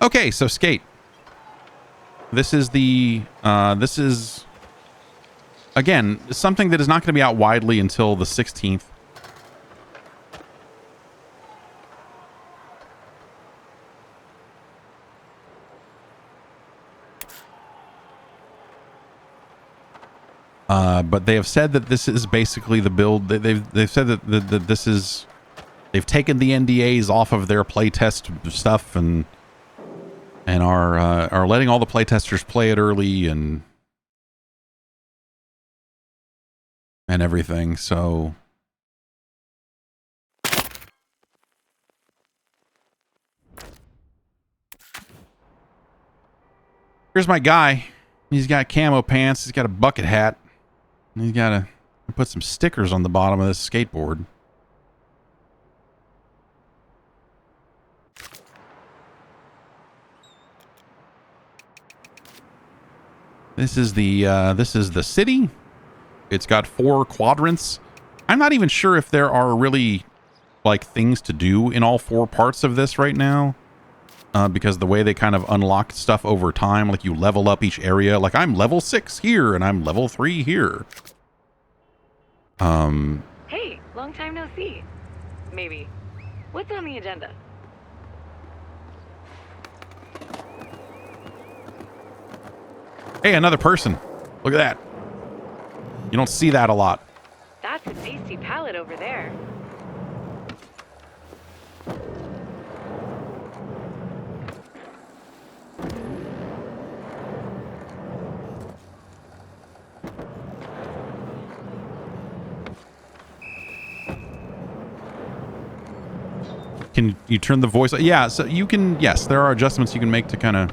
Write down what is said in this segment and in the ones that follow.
Okay, so skate. This is the this is again something that is not going to be out widely until the 16th. But they have said that this is basically the build. They've said that this is, they've taken the NDAs off of their playtest stuff and are letting all the playtesters play it early and everything. So here's my guy. He's got camo pants. He's got a bucket hat. And he's got to put some stickers on the bottom of this skateboard. This is the city. It's got 4 quadrants. I'm not even sure if there are really like things to do in all 4 parts of this right now. Because the way they kind of unlock stuff over time, like you level up each area. Like I'm level 6 here and I'm level 3 here. Hey, long time no see. Maybe. What's on the agenda? Hey, another person. Look at that. You don't see that a lot. That's a tasty pallet over there. Can you turn the voice? Yeah, so you can, yes, there are adjustments you can make to kind of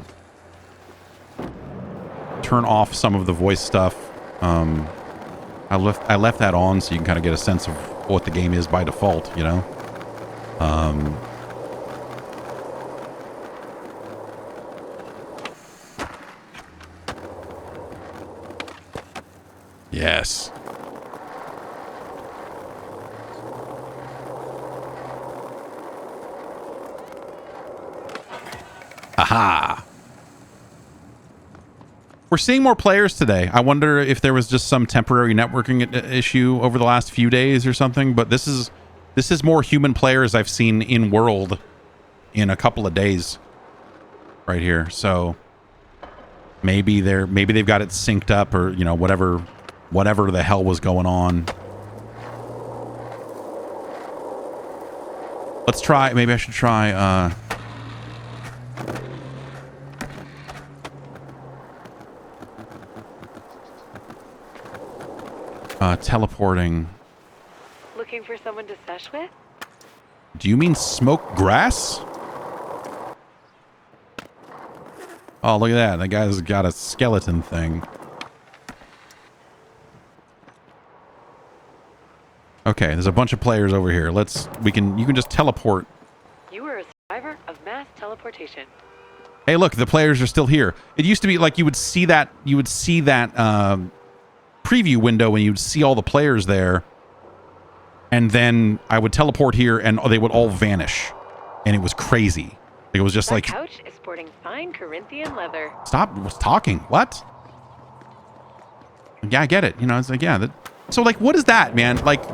turn off some of the voice stuff. I left that on so you can kind of get a sense of what the game is by default, you know? Yes. Aha. We're seeing more players today. I wonder if there was just some temporary networking issue over the last few days or something, but this is more human players I've seen in world in a couple of days right here. So maybe they've got it synced up, or you know, whatever the hell was going on. Let's try, maybe I should try teleporting. Looking for someone to sesh with? Do you mean smoke grass? Oh, look at that. That guy's got a skeleton thing. Okay, there's a bunch of players over here. You can just teleport. You were a survivor of mass teleportation. Hey, look, the players are still here. It used to be like you would see that preview window and you'd see all the players there. And then I would teleport here and they would all vanish. And it was crazy. It was just that like... couch is sporting fine Corinthian leather. Stop talking. What? Yeah, I get it. You know, it's like, yeah. So, like, what is that, man? Like,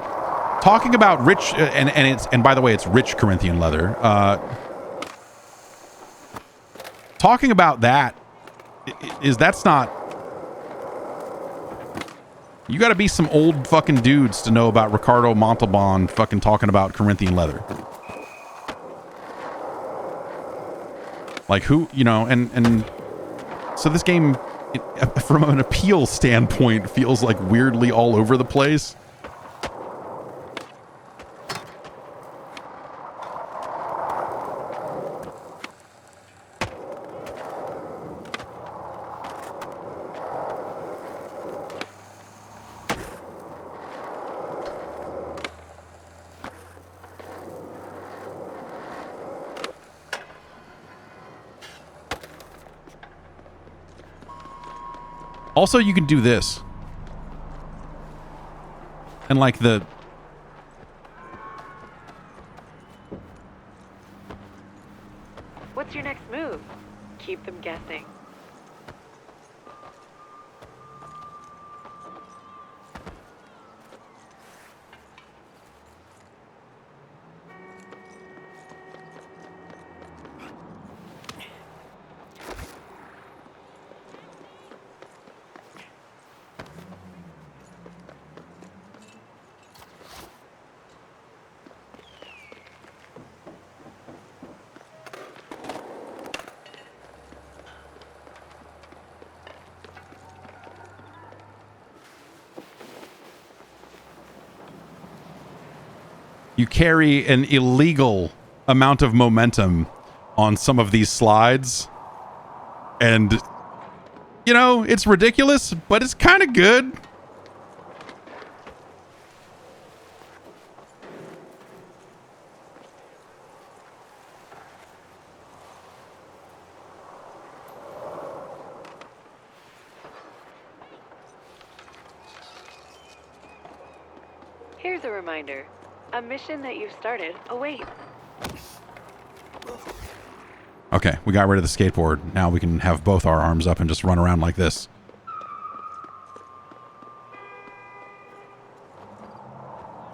talking about rich... And by the way, it's rich Corinthian leather. Talking about that that's not... You got to be some old fucking dudes to know about Ricardo Montalban fucking talking about Corinthian leather. Like who, you know, and so this game, from an appeal standpoint, feels like weirdly all over the place. Also, you can do this. And like the... What's your next move? Keep them guessing. You carry an illegal amount of momentum on some of these slides. And, you know, it's ridiculous, but it's kind of good. Here's a reminder. A mission that you've started awaits. Okay, we got rid of the skateboard. Now we can have both our arms up and just run around like this.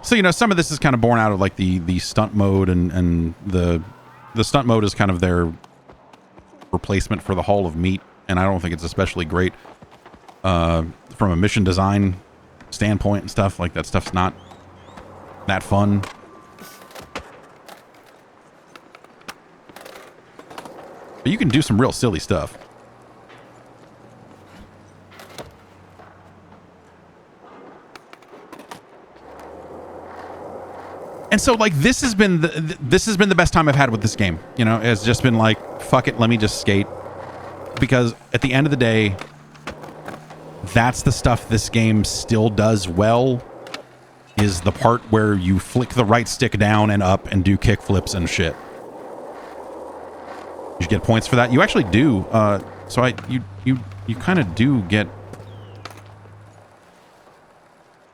So, you know, some of this is kind of born out of like the stunt mode, and the stunt mode is kind of their replacement for the Hall of Meat, and I don't think it's especially great from a mission design standpoint and stuff. Like, that stuff's not that fun. But you can do some real silly stuff. And so, like, this has been the best time I've had with this game. You know, it's just been like, fuck it, let me just skate. Because at the end of the day, that's the stuff this game still does well, is the part where you flick the right stick down and up and do kick flips and shit. You get points for that. You actually do. So you kind of do get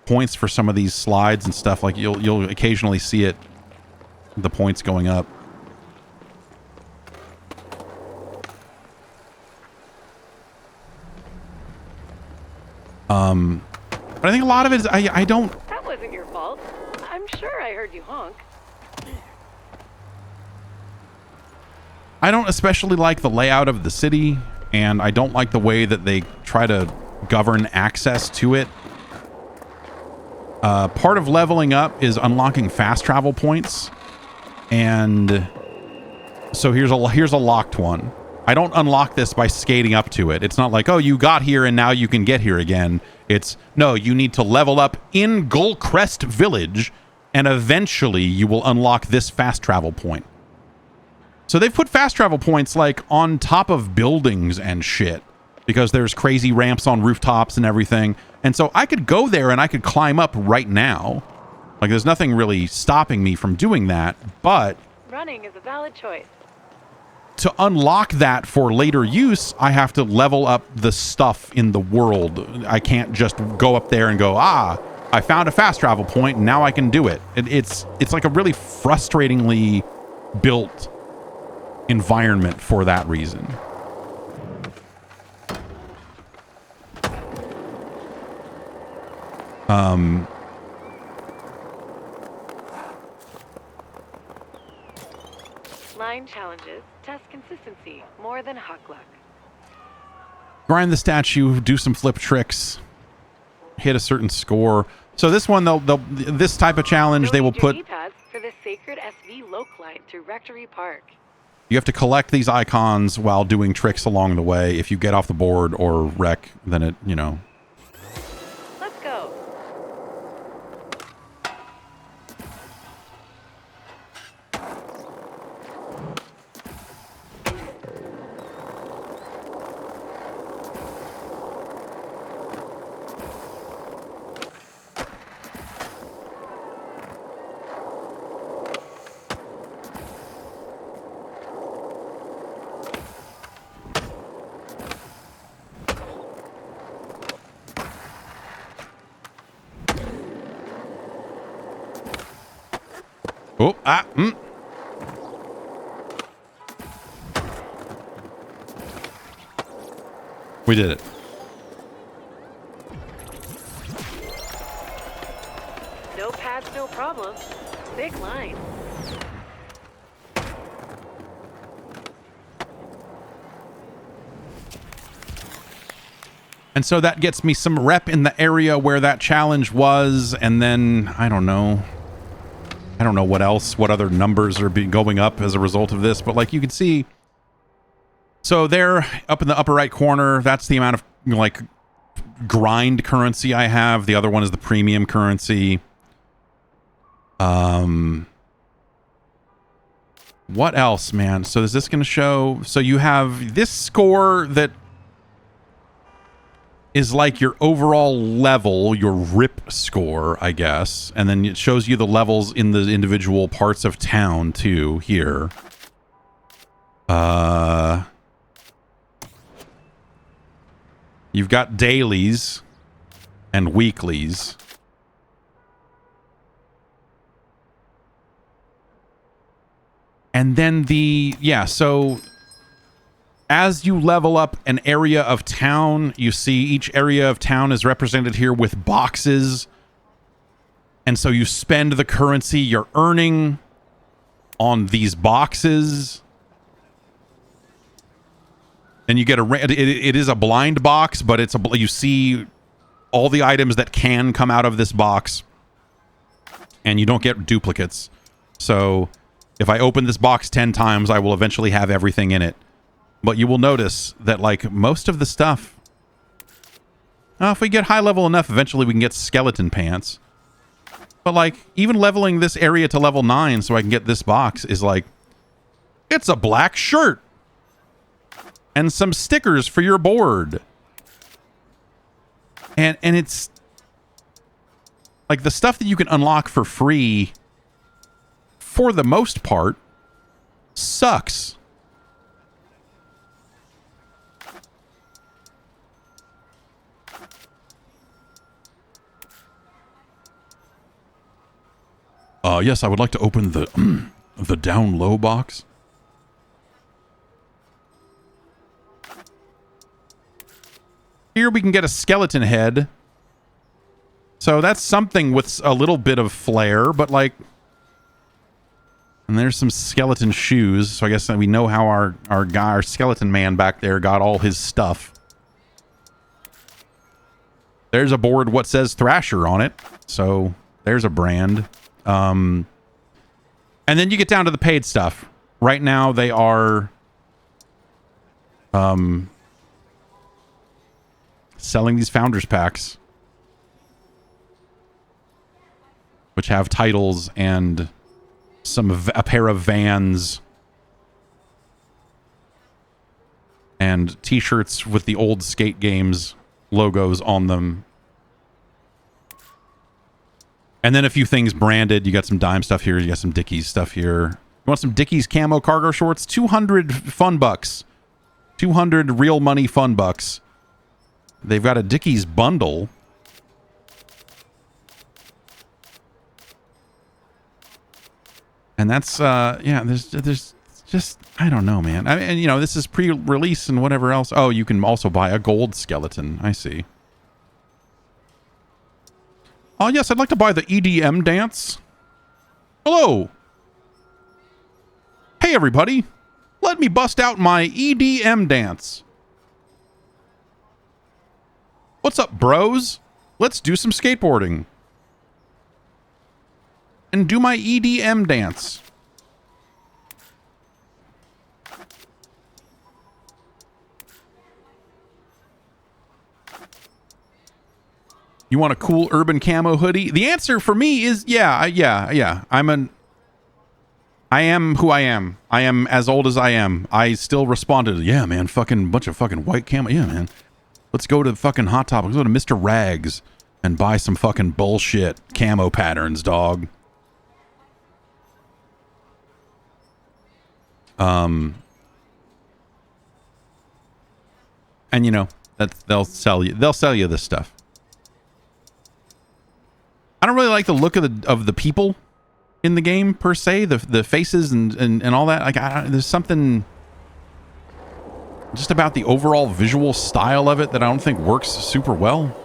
points for some of these slides and stuff. Like, you'll occasionally see it, the points going up. But I think a lot of it is I don't. That wasn't your fault. I'm sure I heard you honk. I don't especially like the layout of the city, and I don't like the way that they try to govern access to it. Part of leveling up is unlocking fast travel points, and so here's a locked one. I don't unlock this by skating up to it. It's not like, oh, you got here and now you can get here again. It's, no, you need to level up in Gullcrest Village, and eventually you will unlock this fast travel point. So they've put fast travel points like on top of buildings and shit, because there's crazy ramps on rooftops and everything. And so I could go there and I could climb up right now. Like, there's nothing really stopping me from doing that, but Running is a valid choice. to unlock that for later use, I have to level up the stuff in the world. I can't just go up there and go, I found a fast travel point and now I can do it. It's like a really frustratingly built environment for that reason. Line challenges test consistency more than hawk luck. Grind the statue, do some flip tricks, hit a certain score. So this one, this type of challenge, they will put. D-pads for the Sacred SV Locline through Rectory Park. You have to collect these icons while doing tricks along the way. If you get off the board or wreck, then it, you know. Let's go. We did it. No pads, no problem. Big line. And so that gets me some rep in the area where that challenge was, and then I don't know what else, what other numbers are going up as a result of this, but like you can see, so there up in the upper right corner, that's the amount of like grind currency I have. The other one is the premium currency. What else, man? So is this going to show? So you have this score that is like your overall level, your RIP score, I guess. And then it shows you the levels in the individual parts of town, too, here. You've got dailies and weeklies. And then so as you level up an area of town, you see each area of town is represented here with boxes. And so you spend the currency you're earning on these boxes. And you get it is a blind box, but you see all the items that can come out of this box. And you don't get duplicates. So if I open this box 10 times, I will eventually have everything in it. But you will notice that, like, most of the stuff... if we get high level enough, eventually we can get skeleton pants. But, like, even leveling this area to level 9 so I can get this box is like... It's a black shirt! And some stickers for your board. And it's... Like, the stuff that you can unlock for free, for the most part, sucks. Yes, I would like to open the the down low box. Here we can get a skeleton head. So that's something with a little bit of flair, but like... And there's some skeleton shoes, so I guess we know how our skeleton man back there got all his stuff. There's a board what says Thrasher on it, so there's a brand. And then you get down to the paid stuff. Right now they are selling these founders packs, which have titles and a pair of Vans and t-shirts with the old Skate Games logos on them. And then a few things branded. You got some Dime stuff here. You got some Dickies stuff here. You want some Dickies camo cargo shorts? 200 fun bucks. 200 real money fun bucks. They've got a Dickies bundle. And that's, yeah, there's just, I don't know, man. I mean, you know, this is pre-release and whatever else. Oh, you can also buy a gold skeleton. I see. Oh, yes, I'd like to buy the EDM dance. Hello. Hey, everybody. Let me bust out my EDM dance. What's up, bros? Let's do some skateboarding. And do my EDM dance. You want a cool urban camo hoodie? The answer for me is yeah. I am who I am. I am as old as I am. I still responded, yeah, man, fucking bunch of fucking white camo. Yeah, man. Let's go to fucking Hot Topic. Let's go to Mr. Rags and buy some fucking bullshit camo patterns, dog. And you know, they'll sell you this stuff. I don't really like the look of the people in the game per se, the faces and all that. Like there's something just about the overall visual style of it that I don't think works super well.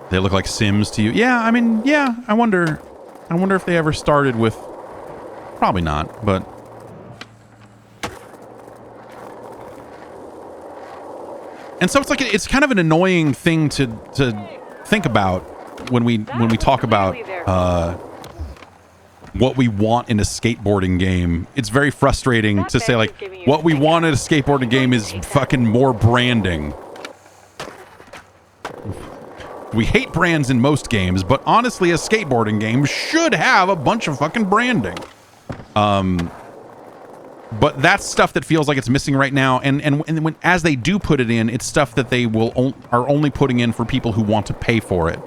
They look like Sims to you. Yeah, I mean, yeah, I wonder if they ever started with, probably not, but and so it's like it's kind of an annoying thing to think about when we talk about what we want in a skateboarding game. It's very frustrating to say like what we want in a skateboarding game is fucking more branding. We hate brands in most games, but honestly, a skateboarding game should have a bunch of fucking branding. But that's stuff that feels like it's missing right now. And when as they do put it in, it's stuff that they are only putting in for people who want to pay for it.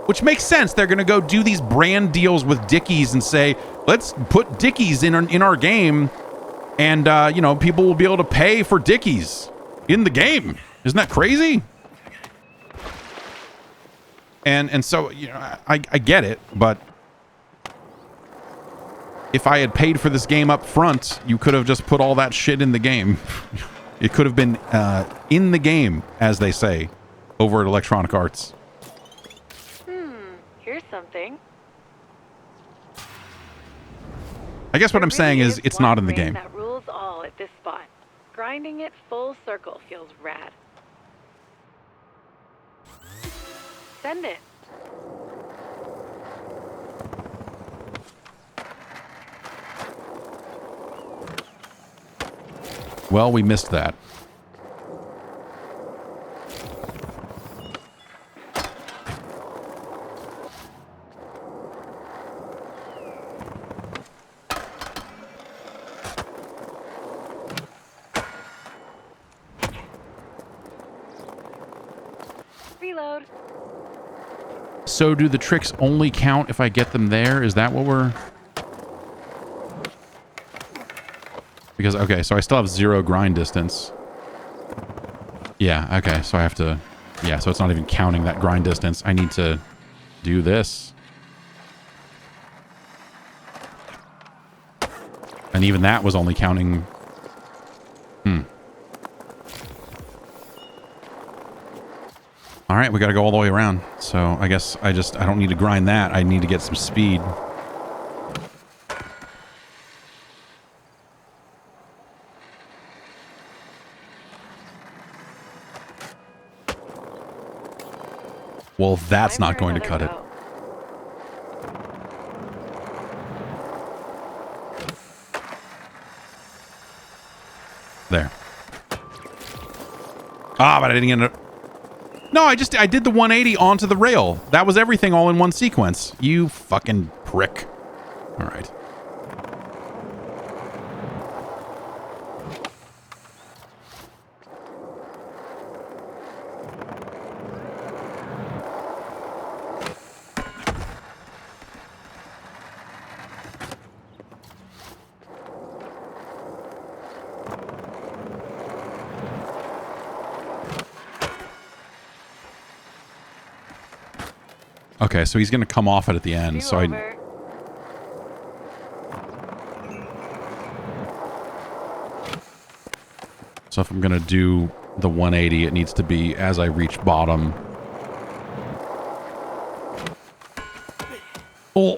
Which makes sense. They're going to go do these brand deals with Dickies and say, let's put Dickies in our game. And, you know, people will be able to pay for Dickies in the game. Isn't that crazy? And so, you know, I get it, but if I had paid for this game up front, you could have just put all that shit in the game. It could have been in the game, as they say, over at Electronic Arts. Here's something. I guess what I'm saying is it's not in the game. That rules all at this spot. Grinding it full circle feels rad. Send it. Well, we missed that. Reload. So do the tricks only count if I get them there? Is that what we're... Because, okay, so I still have 0 grind distance. Yeah, okay, so I have to... Yeah, so it's not even counting that grind distance. I need to do this. And even that was only counting... Alright, we gotta go all the way around. So I guess I don't need to grind that. I need to get some speed. Well, that's not going to cut it. There. Ah, but I didn't get it. No, I did the 180 onto the rail. That was everything all in one sequence. You fucking prick. All right. Okay, so he's going to come off it at the end. So if I'm going to do the 180, it needs to be as I reach bottom. Oh.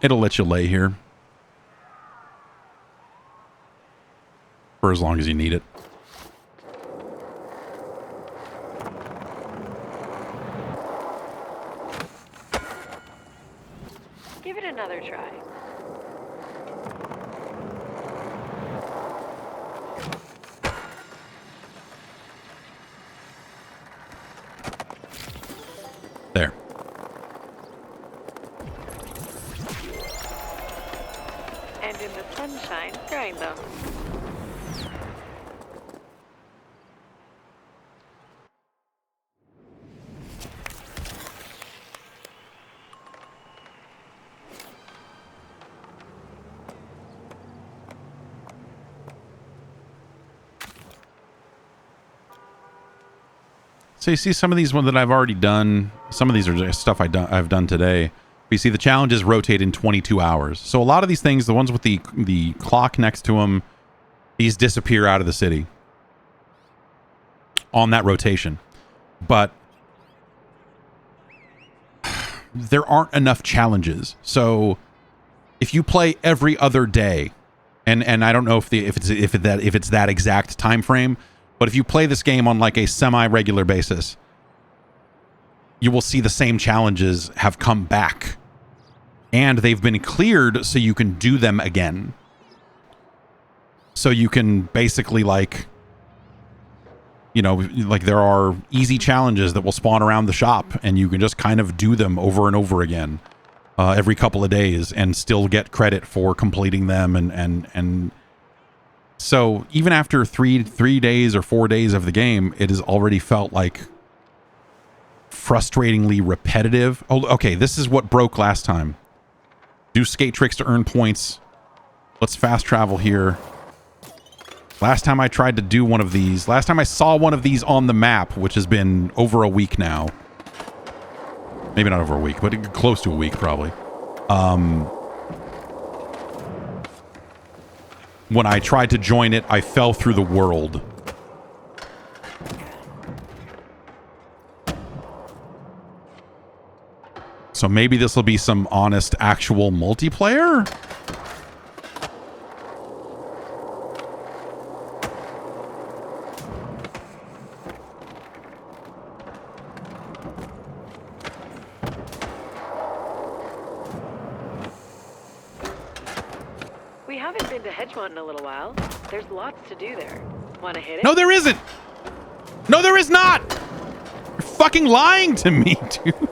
It'll let you lay here for as long as you need it. Give it another try. There. And in the sunshine, grind them. So you see some of these ones that I've already done. Some of these are just stuff I've done today. But you see the challenges rotate in 22 hours. So a lot of these things, the ones with the clock next to them, these disappear out of the city on that rotation. But there aren't enough challenges. So if you play every other day, and I don't know if it's that exact time frame, but if you play this game on like a semi-regular basis, you will see the same challenges have come back. And they've been cleared so you can do them again. So you can basically like, you know, like there are easy challenges that will spawn around the shop and you can just kind of do them over and over again every couple of days and still get credit for completing them. And so even after three days or 4 days of the game, it has already felt like frustratingly repetitive. Oh, okay, this is what broke last time. Do skate tricks to earn points. Let's fast travel here. Last time I tried to do one of these, last time I saw one of these on the map, which has been over a week now. Maybe not over a week, but close to a week probably. When I tried to join it, I fell through the world. So maybe this will be some honest, actual multiplayer? We haven't been to Gerstmann in a little while. There's lots to do there. Want to hit it? No, there isn't! No, there is not! You're fucking lying to me, dude.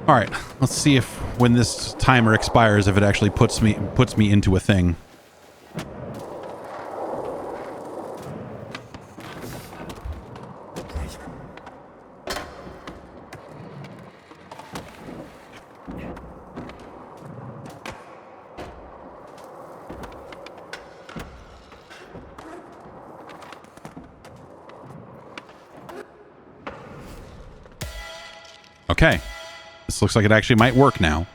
All right, let's see if when this timer expires, if it actually puts me into a thing. Okay. This looks like it actually might work now.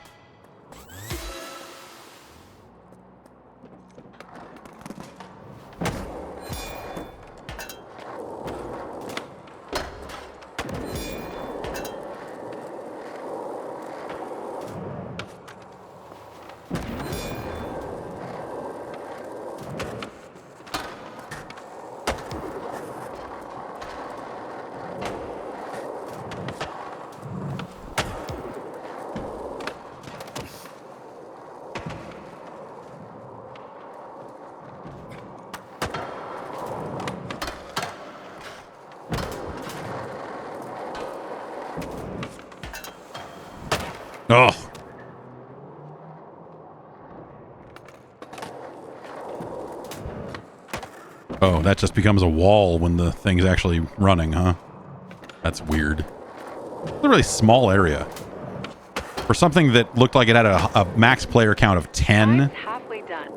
Oh. Oh, that just becomes a wall when the thing's actually running, huh? That's weird. It's a really small area. For something that looked like it had a max player count of 10. Halfway done.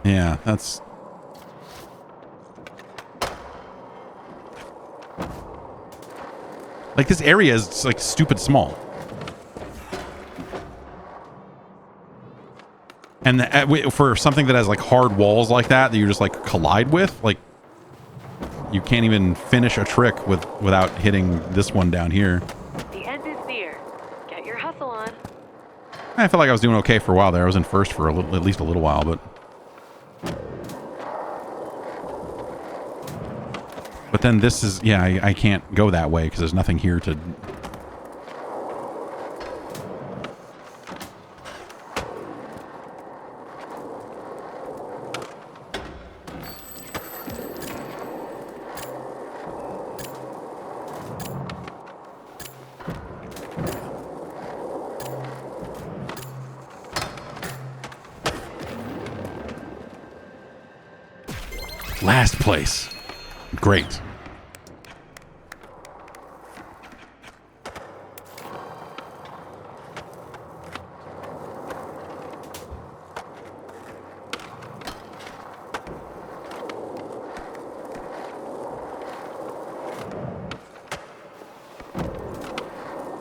Yeah, that's... Like, this area is, like, stupid small. And for something that has, like, hard walls like that you just, like, collide with, like, you can't even finish a trick without hitting this one down here. The end is near. Get your hustle on. I felt like I was doing okay for a while there. I was in first for at least a little while, but... But then this is... Yeah, I can't go that way because there's nothing here to... Last place. Great.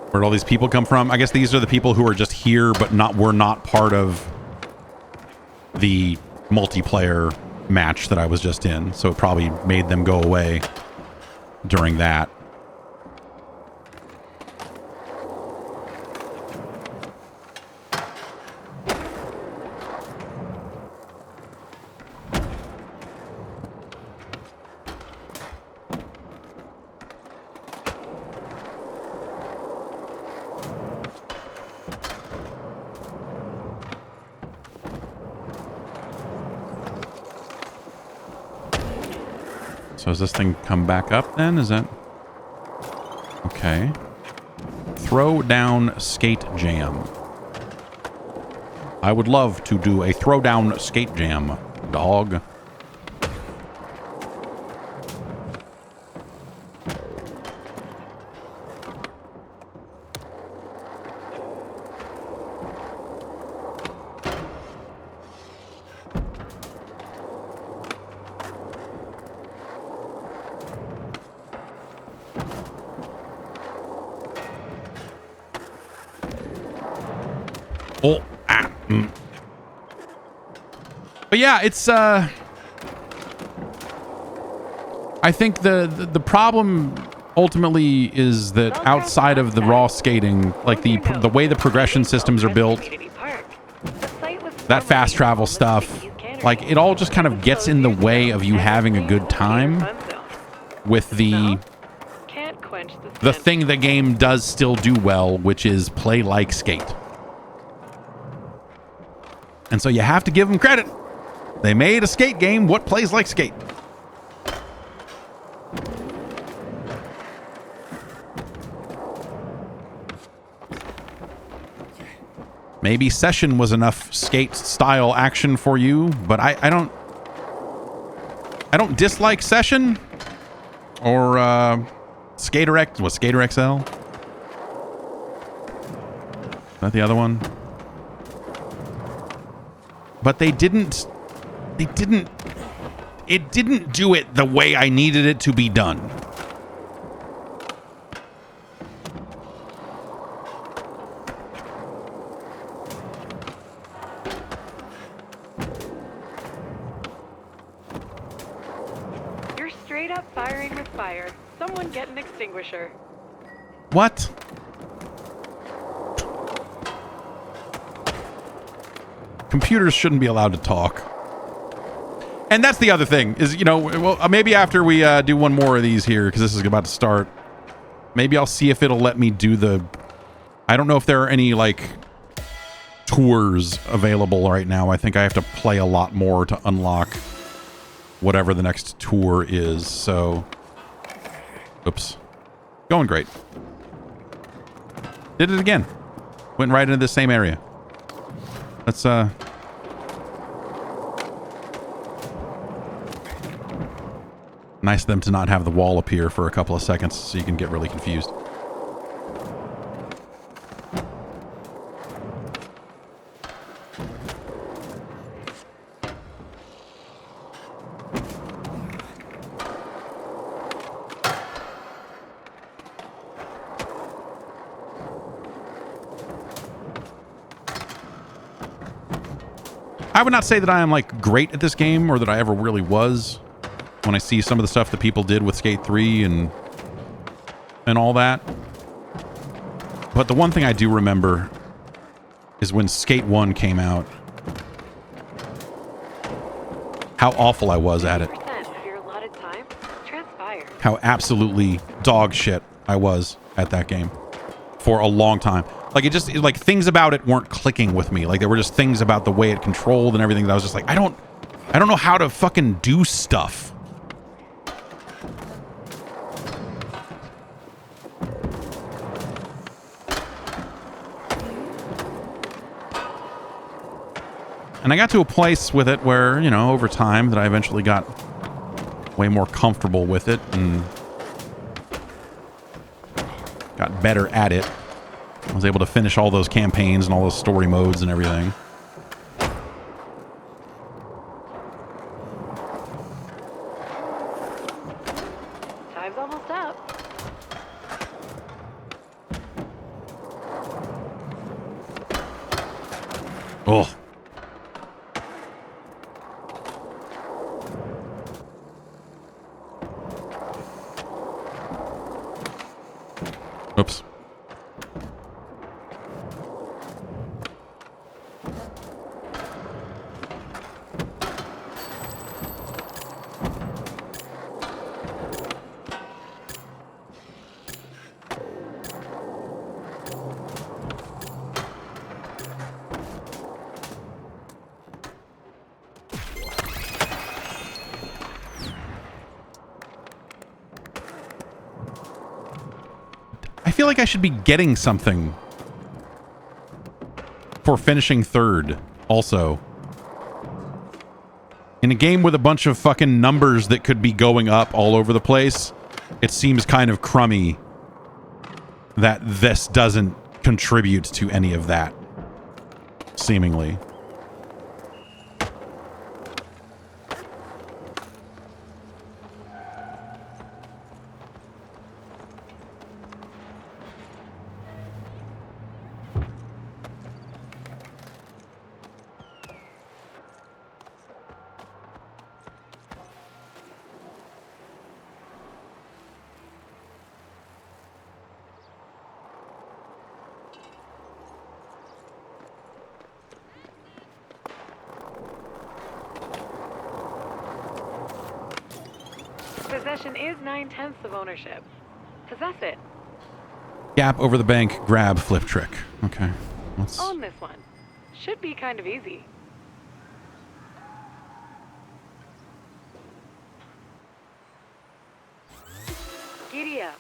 Where'd all these people come from? I guess these are the people who are just here, but were not part of the multiplayer match that I was just in, so it probably made them go away during that. So does this thing come back up then? Is that... Okay. Throw down skate jam. I would love to do a throw down skate jam, dog. But yeah, it's I think the problem ultimately is that outside of the raw skating, like the way the progression systems are built, that fast travel stuff, like it all just kind of gets in the way of you having a good time with the thing the game does still do well, which is play like skate. And so you have to give them credit. They made a skate game. What plays like skate? Maybe Session was enough skate style action for you, but I don't dislike Session or Skater X. Was Skater XL? Is that the other one? But it didn't do it the way I needed it to be done. You're straight up firing with fire. Someone get an extinguisher. What? Computers shouldn't be allowed to talk. And that's the other thing is, you know, well, maybe after we do one more of these here, because this is about to start, maybe I'll see if it'll let me do the... I don't know if there are any, like, tours available right now. I think I have to play a lot more to unlock whatever the next tour is, so... Oops. Going great. Did it again. Went right into the same area. Let's, nice of them to not have the wall appear for a couple of seconds so you can get really confused. I would not say that I am like great at this game or that I ever really was when I see some of the stuff that people did with Skate 3 and all that. But the one thing I do remember is when Skate 1 came out. How awful I was at it. 90% of your allotted time transpired. How absolutely dog shit I was at that game for a long time. Like, like, things about it weren't clicking with me. Like, there were just things about the way it controlled and everything that I was just like, I don't know how to fucking do stuff. And I got to a place with it where, you know, over time that I eventually got way more comfortable with it and got better at it. I was able to finish all those campaigns and all those story modes and everything. Time's almost up. Oh. Oops. I feel like I should be getting something for finishing third also. In a game with a bunch of fucking numbers that could be going up all over the place, it seems kind of crummy that this doesn't contribute to any of that, seemingly. Possession is 9/10 of ownership. Possess it. Gap over the bank, grab, flip trick. Okay. Let's... Own this one. Should be kind of easy. Giddy up.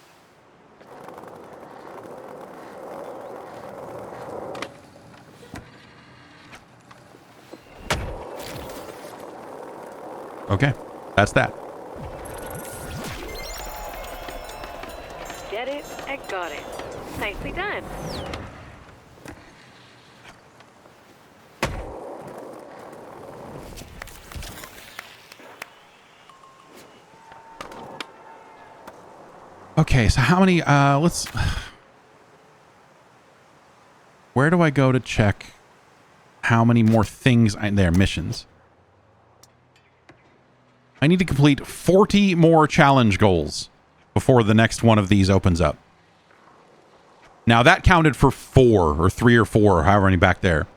Okay. That's that. Get it, I got it. Nicely done. Okay, so how many, let's... Where do I go to check how many more things there, missions? I need to complete 40 more challenge goals before the next one of these opens up. Now, that counted for 4 or 3 or 4, or however many back there.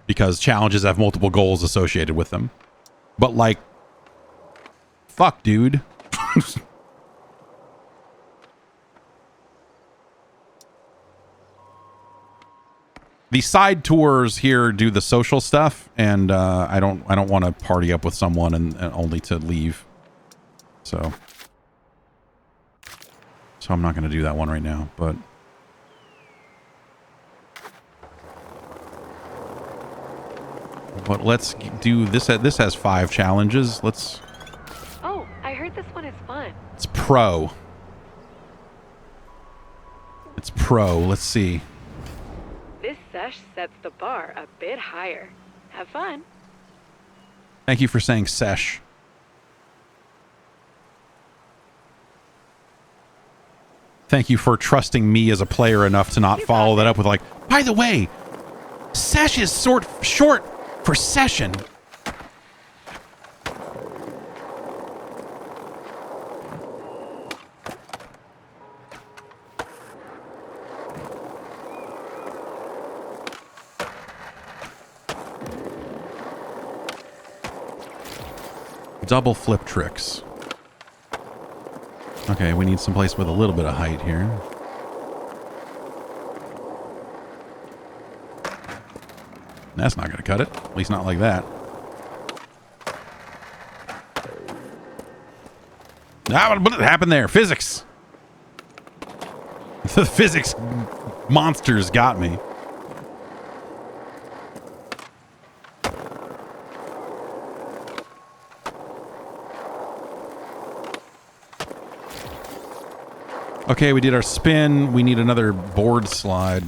Because challenges have multiple goals associated with them. But, like, fuck, dude. The side tours here do the social stuff, and I don't want to party up with someone and only to leave. So I'm not going to do that one right now, but let's do this. This has 5 challenges. Let's... Oh, I heard this one is fun. It's pro. It's pro. Let's see. This sesh sets the bar a bit higher. Have fun. Thank you for saying sesh. Thank you for trusting me as a player enough to not follow that up with like, by the way, sesh is short for session. Double flip tricks. Okay, we need someplace with a little bit of height here. That's not going to cut it. At least not like that. Ah, what happened there? Physics. The physics monsters got me. Okay, we did our spin. We need another board slide.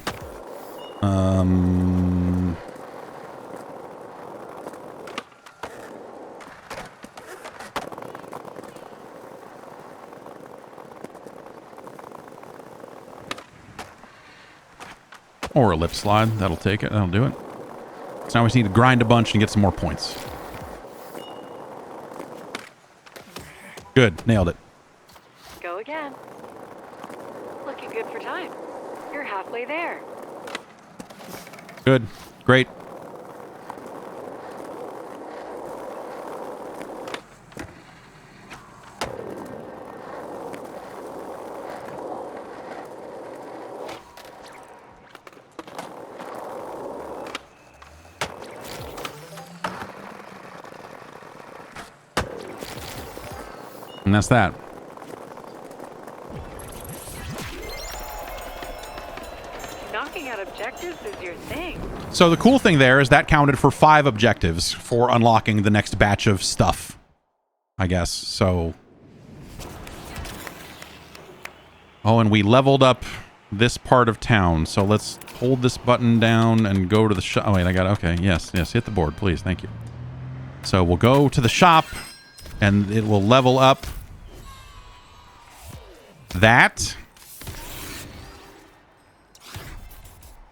Or a lip slide. That'll take it. That'll do it. So now we just need to grind a bunch and get some more points. Good. Nailed it. Go again. Looking good for time. You're halfway there. Good. Great. And that's that. Knocking out objectives is your thing. So the cool thing there is that counted for 5 objectives for unlocking the next batch of stuff, I guess. So, oh, and we leveled up this part of town. So let's hold this button down and go to the shop. Oh, wait, I got it. Okay, yes, hit the board, please. Thank you. So we'll go to the shop and it will level up that.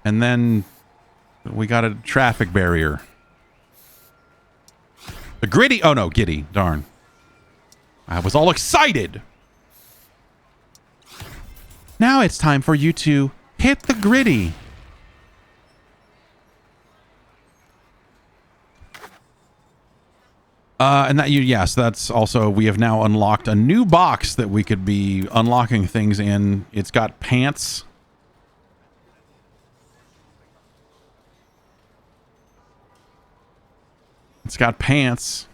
And then we got a traffic barrier. The gritty. Oh, no, giddy. Darn. I was all excited. Now it's time for you to hit the gritty. And that yes, that's also, we have now unlocked a new box that we could be unlocking things in. It's got pants. It's got pants.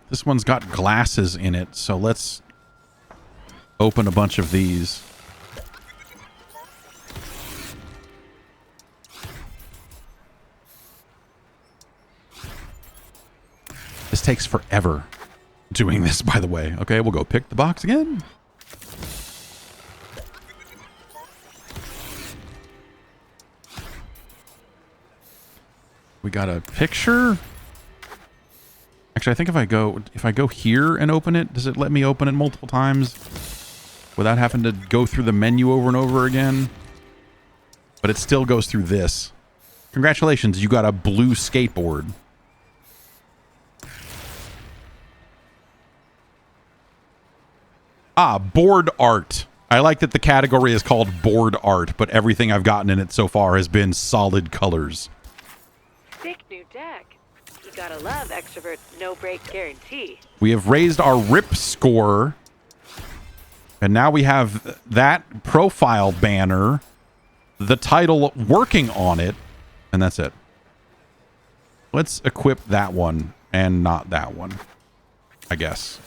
This one's got glasses in it, so let's open a bunch of these. This takes forever doing this, by the way. Okay, we'll go pick the box again. We got a picture. Actually, I think if I go here and open it, does it let me open it multiple times without having to go through the menu over and over again? But it still goes through this. Congratulations, you got a blue skateboard. Ah, board art. I like that the category is called board art, but everything I've gotten in it so far has been solid colors. Sick new deck. You gotta love Extrovert's no-break guarantee. We have raised our RIP score. And now we have that profile banner, the title working on it, and that's it. Let's equip that one and not that one, I guess.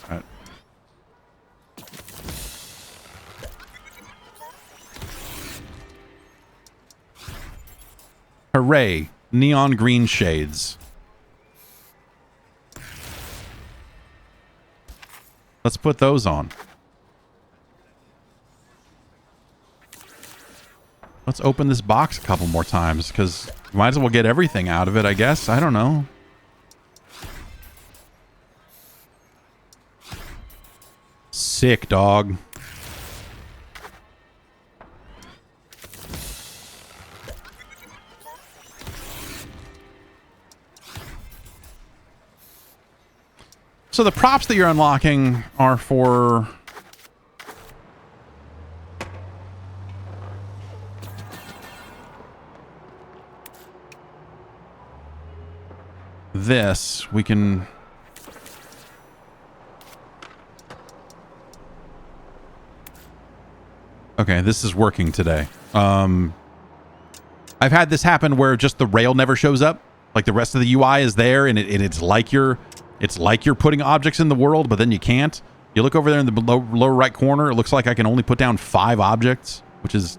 Hooray. Neon green shades. Let's put those on. Let's open this box a couple more times, because we might as well get everything out of it, I guess. I don't know. Sick, dog. So the props that you're unlocking are for this. We can okay, this is working today. I've had this happen where just the rail never shows up. Like the rest of the UI is there, and it's like you're putting objects in the world, but then you can't. You look over there in the lower right corner. It looks like I can only put down 5 objects, which is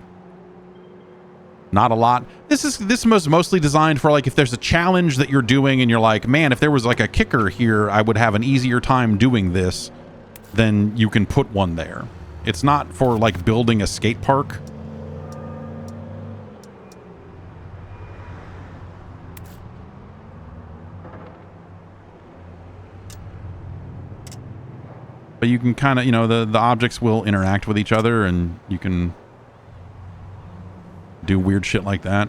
not a lot. This is mostly designed for like if there's a challenge that you're doing and you're like, man, if there was like a kicker here, I would have an easier time doing this. Then you can put one there. It's not for like building a skate park. But you can kind of, you know, the objects will interact with each other and you can do weird shit like that.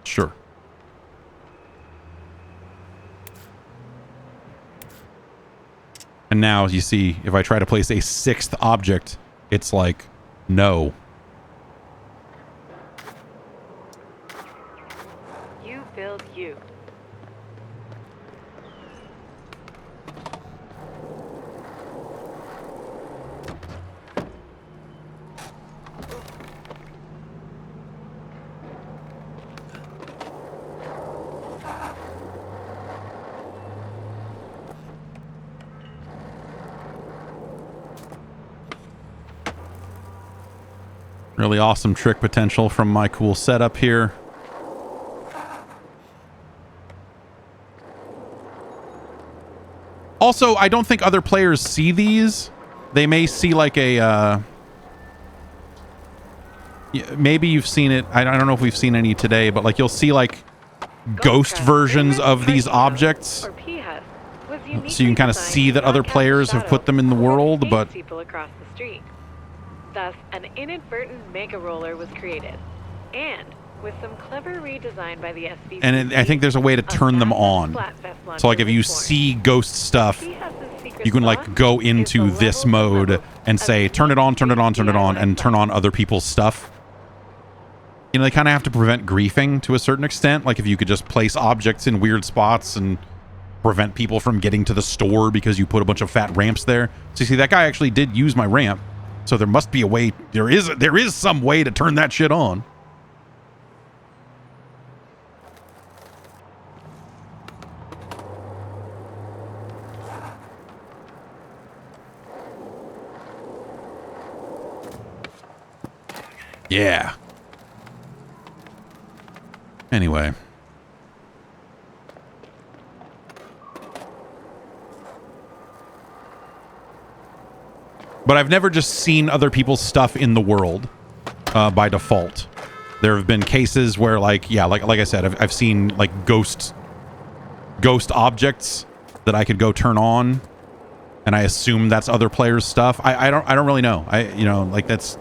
Sure. And now you see, if I try to place a 6th object, it's like, no. You build you. Really awesome trick potential from my cool setup here. Also, I don't think other players see these. They may see like a... maybe you've seen it. I don't know if we've seen any today, but like you'll see like ghost versions of these objects. So you can kind of see that other players have put them in the world, but... people across the street. Thus, an inadvertent mega roller was created. And with some clever redesign by the SBC, and I think there's a way to turn them on. So like if you see ghost stuff, you can like go into this mode and say, turn it on, turn it on, turn it on, and turn on other people's stuff. You know, they kind of have to prevent griefing to a certain extent. Like if you could just place objects in weird spots and prevent people from getting to the store because you put a bunch of fat ramps there. So you see, that guy actually did use my ramp. So there must be a way. There is some way to turn that shit on. Yeah. Anyway. But I've never just seen other people's stuff in the world by default. There have been cases where, like, yeah, like I said, I've seen like ghost objects that I could go turn on, and I assume that's other players' stuff. I don't really know. You know, like that's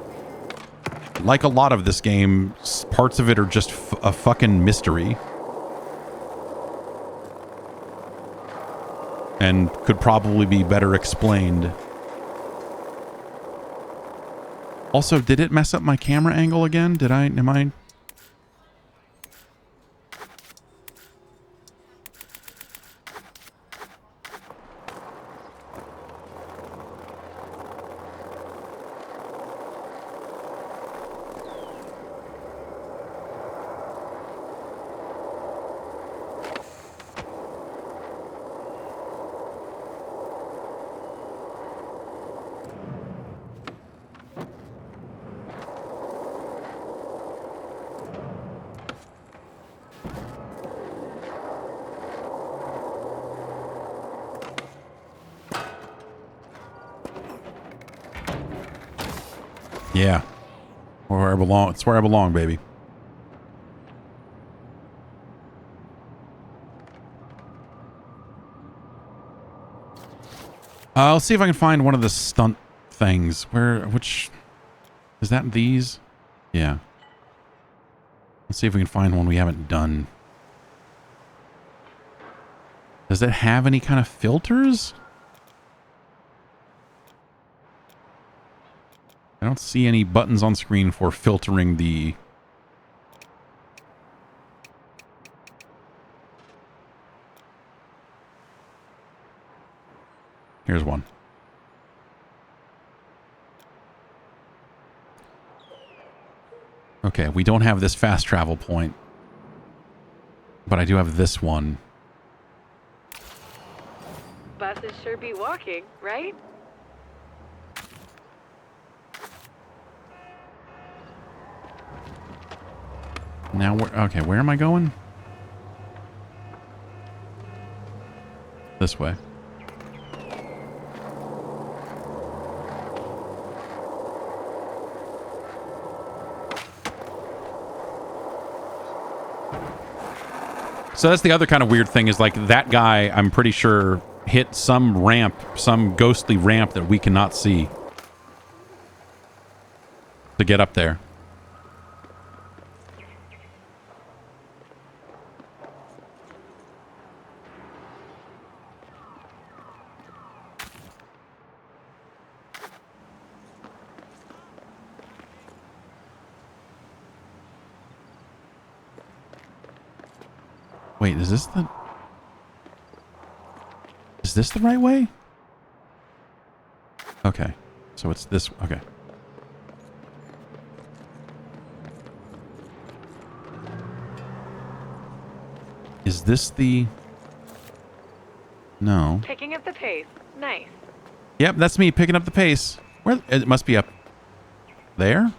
like a lot of this game. Parts of it are just a fucking mystery, and could probably be better explained. Also, did it mess up my camera angle again? Am I... Yeah. Where I belong. It's where I belong, baby. I'll see if I can find one of the stunt things. Which... Is that these? Yeah. Let's see if we can find one we haven't done. Does it have any kind of filters? I don't see any buttons on screen for filtering the... Here's one. Okay, we don't have this fast travel point. But I do have this one. Buses sure be walking, right? Now, okay, where am I going? This way. So that's the other kind of weird thing is like that guy, I'm pretty sure, hit some ramp, some ghostly ramp that we cannot see to get up there. Wait, is this the right way? Okay. So it's this, okay. Is this the... No. Picking up the pace. Nice. Yep, that's me picking up the pace. Where? It must be up there.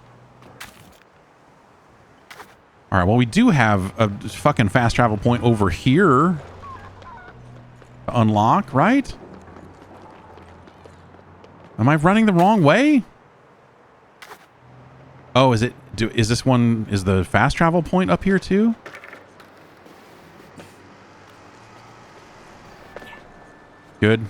All right, well, we do have a fucking fast travel point over here to unlock, right? Am I running the wrong way? Oh, is it... is this one... Is the fast travel point up here too? Good.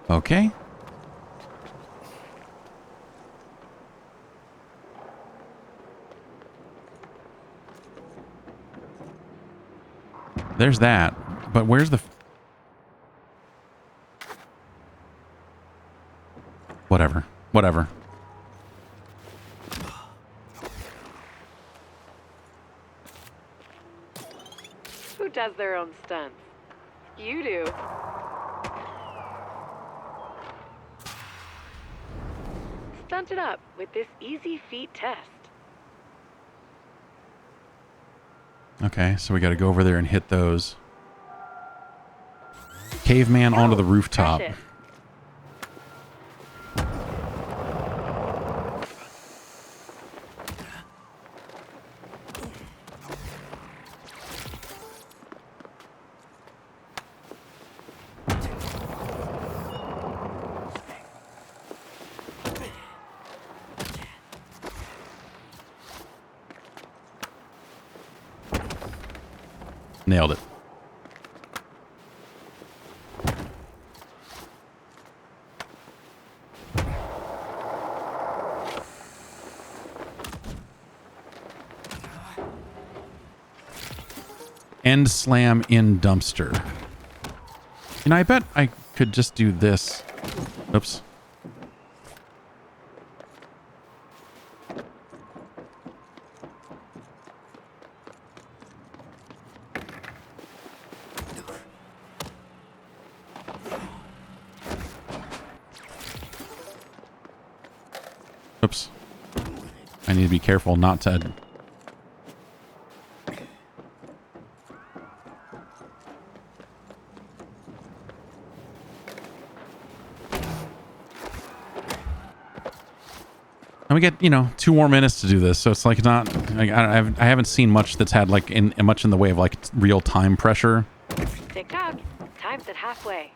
Okay. There's that. But where's the... Whatever. Whatever. Who does their own stunts? You do. Stunt it up with this easy feat test. Okay, so we got to go over there and hit those. Caveman onto the rooftop. Crush it. Nailed it. End slam in dumpster. You know, I bet I could just do this. Oops. Oops. I need to be careful not to... And we get, you know, 2 more minutes to do this, so it's like not... Like, I haven't seen much that's had like much in the way of like real time pressure. Tick tock. Time's at halfway.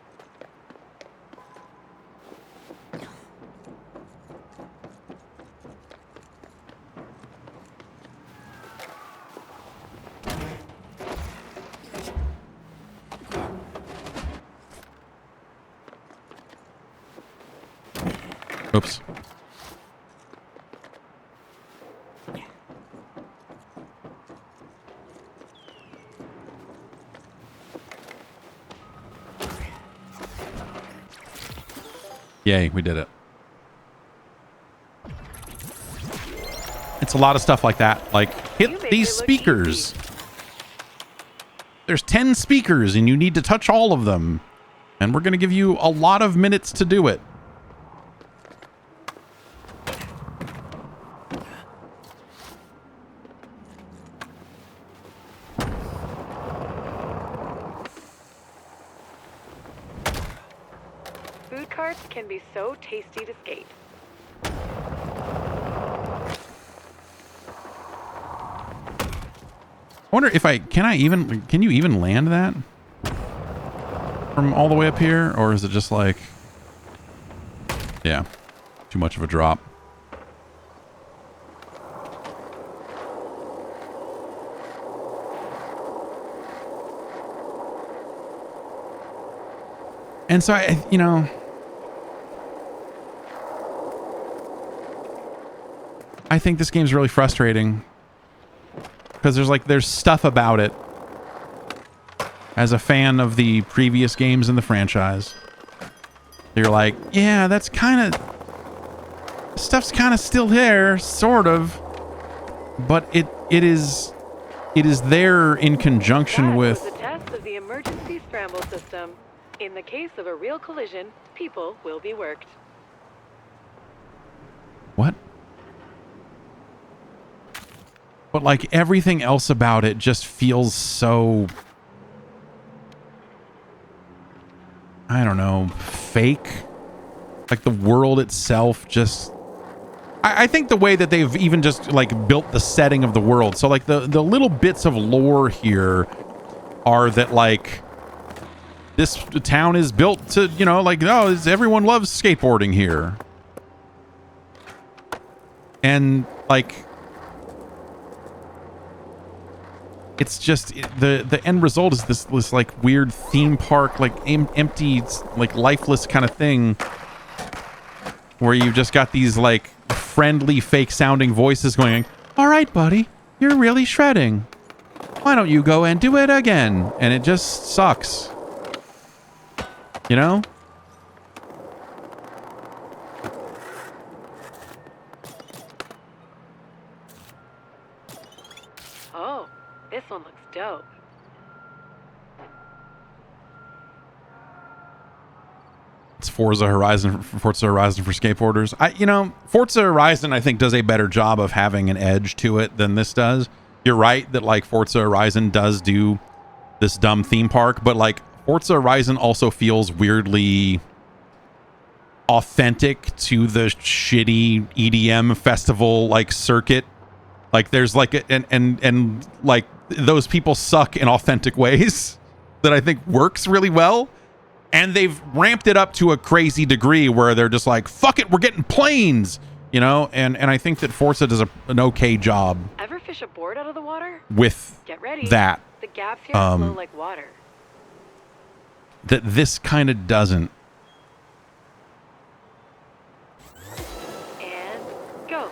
Oops. Yay, we did it. It's a lot of stuff like that. Like, hit these speakers. There's 10 speakers and you need to touch all of them. And we're going to give you a lot of minutes to do it. Food carts can be so tasty to skate. I wonder if can you even land that from all the way up here? Or is it just like, yeah, too much of a drop? And so you know, I think this game's really frustrating because there's stuff about it as a fan of the previous games in the franchise. You're like, yeah, that's kind of stuff's kind of still there, sort of, but it is there in conjunction with the test of the emergency scramble system. In the case of a real collision, people will be worked. What? But like everything else about it just feels so, I don't know, fake. Like the world itself just, I think the way that they've even just like built the setting of the world. So like the little bits of lore here are that like this town is built to, you know, like, oh, everyone loves skateboarding here. And like, it's just the end result is this like weird theme park, like empty, like lifeless kind of thing where you've just got these like friendly fake sounding voices going, all right, buddy, you're really shredding. Why don't you go and do it again? And it just sucks. You know? Oh, this one looks dope. It's Forza Horizon for skateboarders. You know, Forza Horizon I think does a better job of having an edge to it than this does. You're right that like Forza Horizon does do this dumb theme park, but like Forza Horizon also feels weirdly authentic to the shitty EDM festival like circuit. Like there's like and like those people suck in authentic ways that I think works really well. And they've ramped it up to a crazy degree where they're just like, fuck it, we're getting planes, you know? And I think that Forza does an okay job. Ever fish a board out of the water? With Get ready. that. The gaps here flow like water. That this kind of doesn't. And go.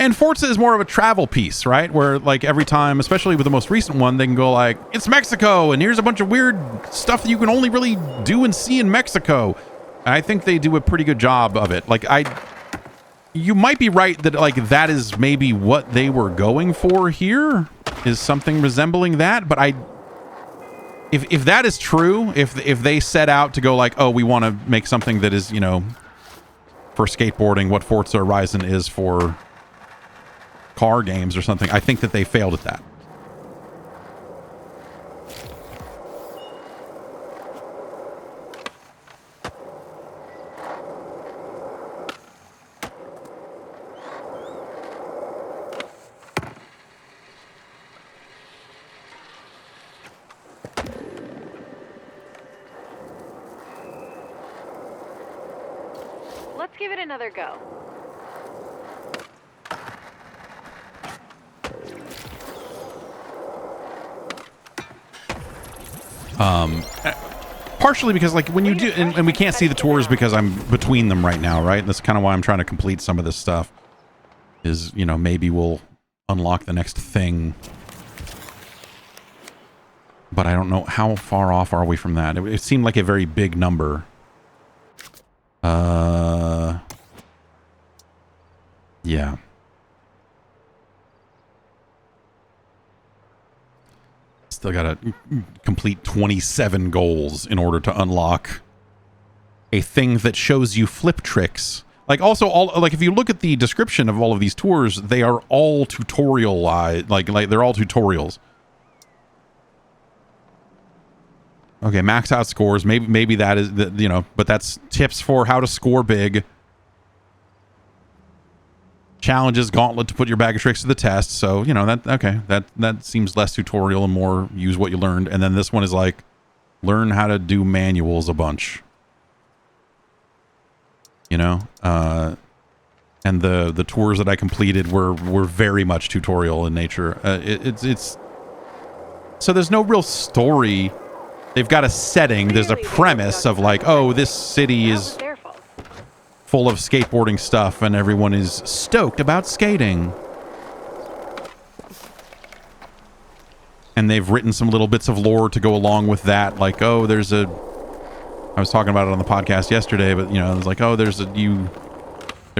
And Forza is more of a travel piece, right? Where like every time, especially with the most recent one, they can go like, it's Mexico, and here's a bunch of weird stuff that you can only really do and see in Mexico. I think they do a pretty good job of it. Like you might be right that like that is maybe what they were going for here, is something resembling that. But if that is true, if they set out to go like, oh, we want to make something that is, you know, for skateboarding what Forza Horizon is for car games or something, I think that they failed at that. Let's give it another go. Partially because like when you do, and we can't see the tours because I'm between them right now, right? That's kind of why I'm trying to complete some of this stuff, is, you know, maybe we'll unlock the next thing. But I don't know, how far off are we from that? It seemed like a very big number. Yeah. Still gotta complete 27 goals in order to unlock a thing that shows you flip tricks. Like, also, if you look at the description of all of these tours, they are all tutorial, like they're all tutorials. Okay, max out scores. Maybe that is, you know, but that's tips for how to score big. Challenges, gauntlet to put your bag of tricks to the test. So, you know, that seems less tutorial and more use what you learned. And then this one is like, learn how to do manuals a bunch. You know? And the tours that I completed were very much tutorial in nature. It's so there's no real story. They've got a setting. There's a premise of like, oh, this city is full of skateboarding stuff and everyone is stoked about skating. And they've written some little bits of lore to go along with that. Like, oh, I was talking about it on the podcast yesterday, but, you know, it was like, oh, there's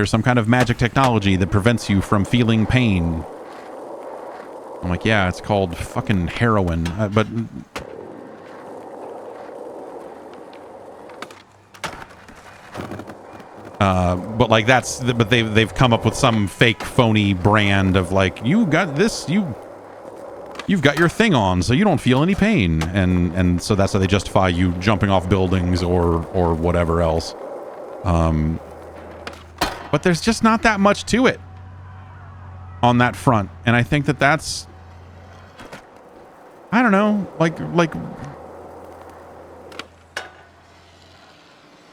some kind of magic technology that prevents you from feeling pain. I'm like, yeah, it's called fucking heroin. But like but they've come up with some fake phony brand of like, you got this, you've got your thing on, so you don't feel any pain, and so that's how they justify you jumping off buildings or whatever else. But there's just not that much to it on that front, and I think that's, I don't know, like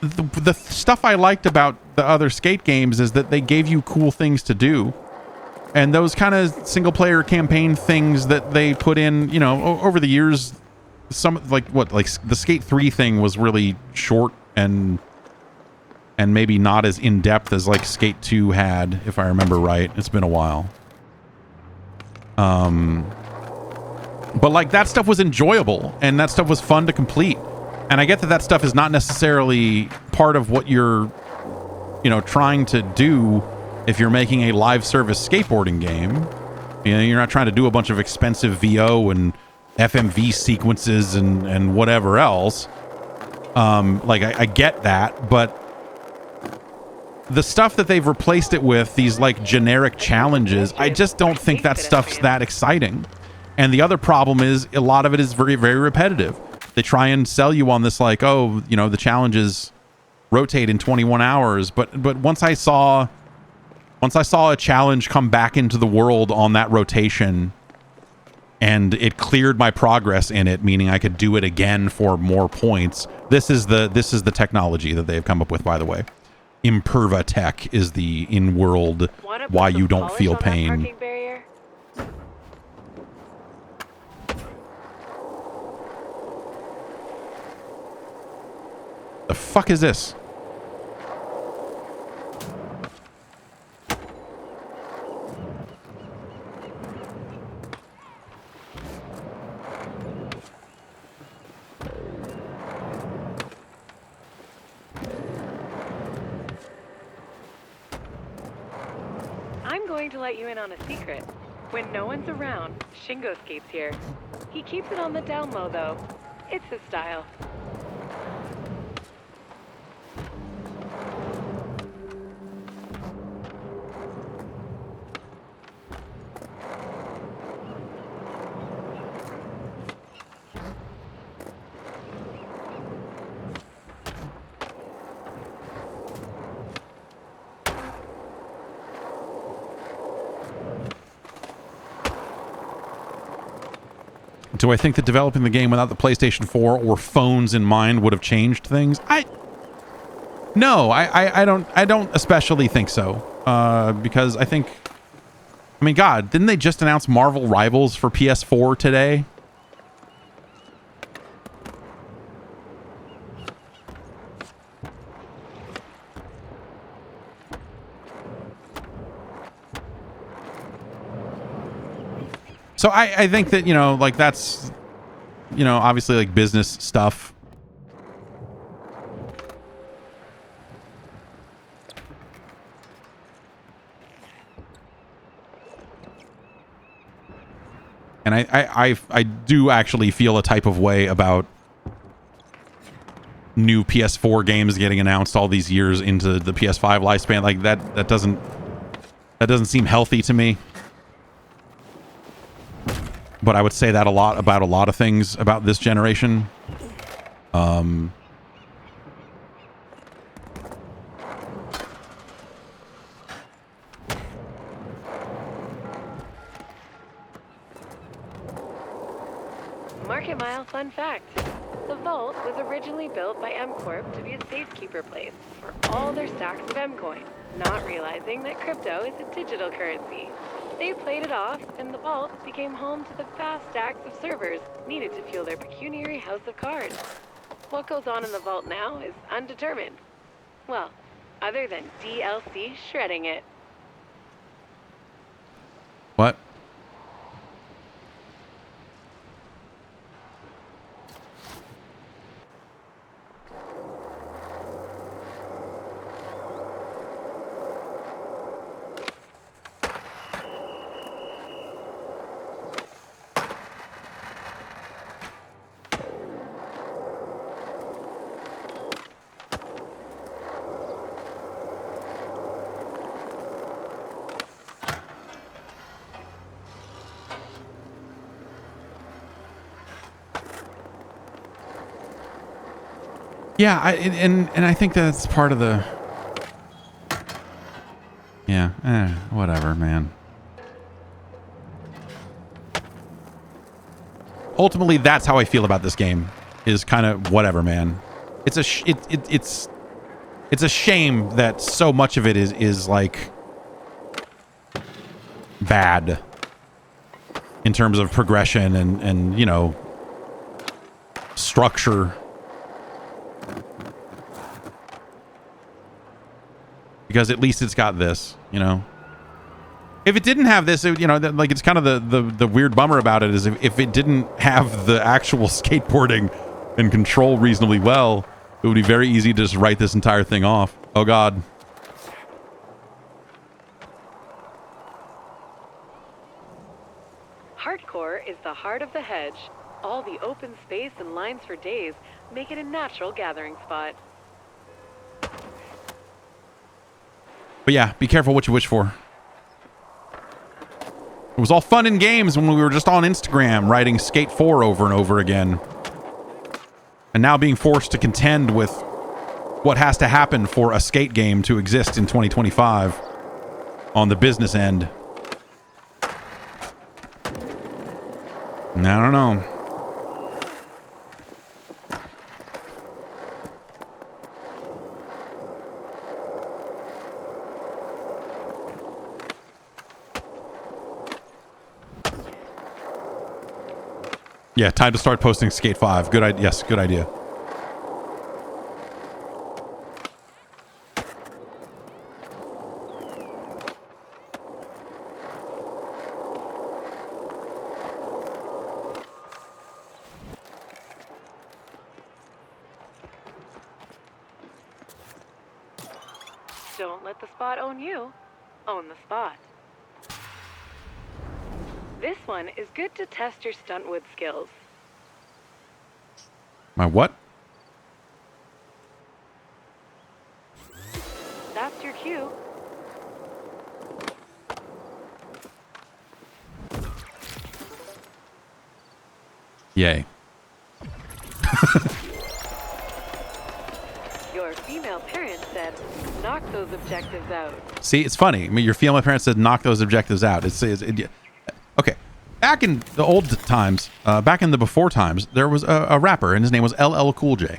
the stuff I liked about the other skate games is that they gave you cool things to do. And those kind of single player campaign things that they put in, you know, over the years, some like the Skate 3 thing was really short and maybe not as in depth as like Skate 2 had, if I remember right. It's been a while. But like that stuff was enjoyable and that stuff was fun to complete. And I get that stuff is not necessarily part of what you're, you know, trying to do if you're making a live service skateboarding game. You know, you're not trying to do a bunch of expensive VO and FMV sequences and whatever else. Like, I get that, but the stuff that they've replaced it with, these, like, generic challenges, I just don't think that stuff's that exciting. And the other problem is a lot of it is very, very repetitive. They try and sell you on this, like, oh, you know, the challenges rotate in 21 hours. But once I saw a challenge come back into the world on that rotation and it cleared my progress in it, meaning I could do it again for more points. This is the technology that they've come up with, by the way. Imperva tech is the in-world why you don't feel pain. The fuck is this? going to let you in on a secret. When no one's around, Shingo skates here. He keeps it on the down low, though. It's his style. Do I think that developing the game without the PlayStation 4 or phones in mind would have changed things? No, I don't especially think so. Because I think, I mean, God, didn't they just announce Marvel Rivals for PS4 today? So I think that, you know, like that's, you know, obviously like business stuff. And I do actually feel a type of way about new PS4 games getting announced all these years into the PS5 lifespan. Like that doesn't seem healthy to me. But I would say that a lot about a lot of things about this generation. Market Mile fun fact. The vault was originally built by M Corp to be a safekeeper place for all their stacks of M coin, not realizing that crypto is a digital currency. They played it off, and the vault became home to the vast stacks of servers needed to fuel their pecuniary house of cards. What goes on in the vault now is undetermined. Well, other than DLC shredding it. What? Yeah, and I think that's part of the... Yeah, whatever, man. Ultimately, that's how I feel about this game. Is kind of whatever, man. It's a it's a shame that so much of it is like bad in terms of progression and you know, structure. Because at least it's got this, you know. If it didn't have this, you know, like it's kind of the weird bummer about it is if it didn't have the actual skateboarding and control reasonably well, it would be very easy to just write this entire thing off. Oh God. Hardcore is the heart of the hedge. All the open space and lines for days make it a natural gathering spot. But yeah, be careful what you wish for. It was all fun and games when we were just on Instagram writing Skate 4 over and over again. And now being forced to contend with what has to happen for a skate game to exist in 2025 on the business end. I don't know. Yeah, time to start posting Skate 5. Good idea. Yes, good idea. Don't let the spot own you. Own the spot. This one is good to test your stuntwood skills. My what? That's your cue. Yay. Your female parent said, knock those objectives out. See, it's funny. I mean, your female parents said knock those objectives out. Okay. Back in the old times, back in the before times, there was a rapper, and his name was LL Cool J.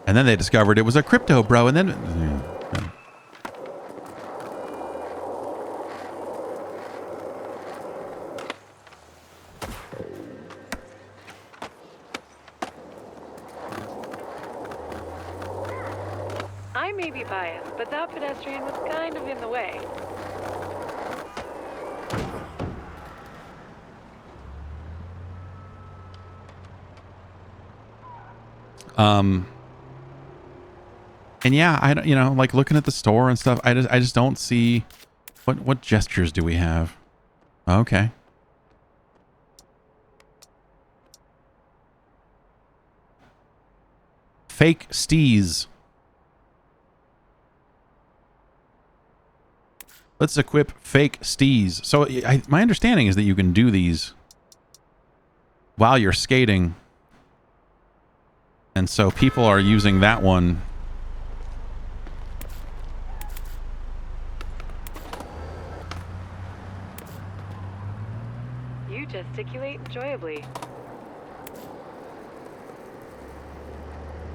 And then they discovered it was a crypto bro, and then... I may be biased, but that pedestrian was kind of in the way. And yeah, I don't, like looking at the store and stuff, I just don't see what gestures do we have? Okay. Fake steez. Let's equip fake steez. So my understanding is that you can do these while you're skating. And so people are using that one. You gesticulate enjoyably.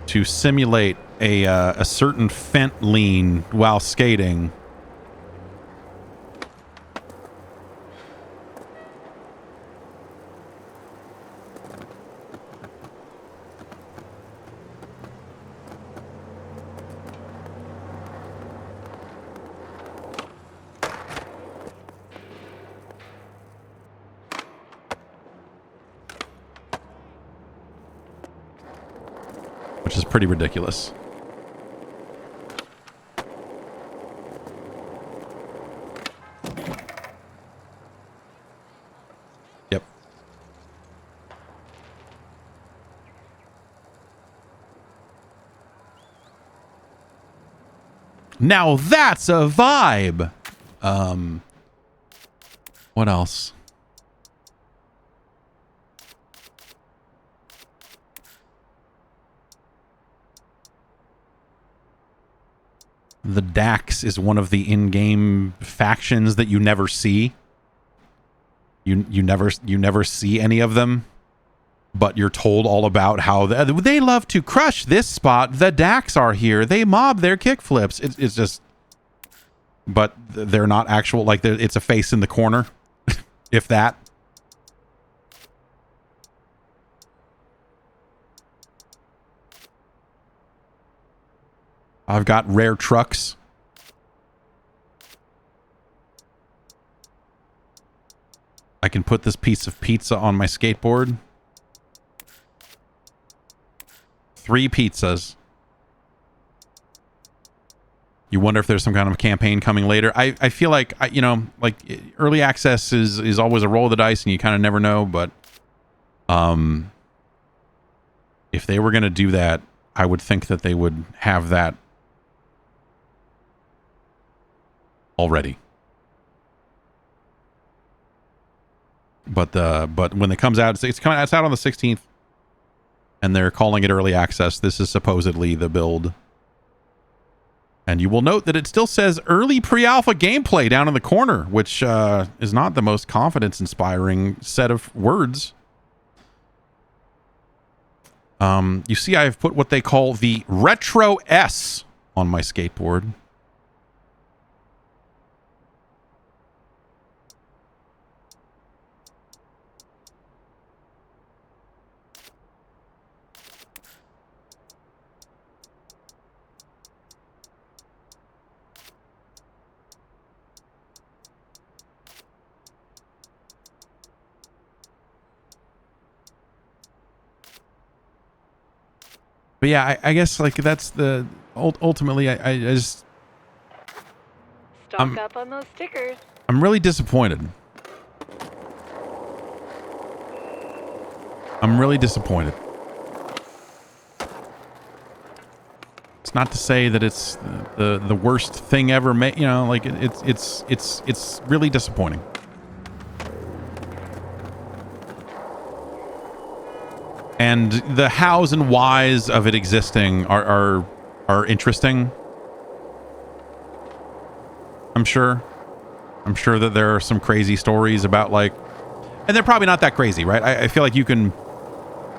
To simulate a certain fent lean while skating. Which is pretty ridiculous. Yep. Now that's a vibe. What else? The Dax is one of the in-game factions that you never see. You never see any of them, but you're told all about how they love to crush this spot. The Dax are here. They mob their kickflips. It's just, but they're not actual. Like it's a face in the corner, if that. I've got rare trucks. I can put this piece of pizza on my skateboard. 3 pizzas. You wonder if there's some kind of campaign coming later. I feel like, like early access is always a roll of the dice and you kind of never know. But if they were going to do that, I would think that they would have that already. But when it comes out, it's out on the 16th, and they're calling it early access. This is supposedly the build, and you will note that it still says early pre-alpha gameplay down in the corner, which is not the most confidence-inspiring set of words. You see, I've put what they call the Retro S on my skateboard. But yeah, I guess like that's the ultimately I just Stock up on those stickers. I'm really disappointed I'm really disappointed. It's not to say that it's the worst thing ever made. You know, like it's really disappointing. And the hows and whys of it existing are interesting. I'm sure that there are some crazy stories about, like, and they're probably not that crazy, right? I feel like you can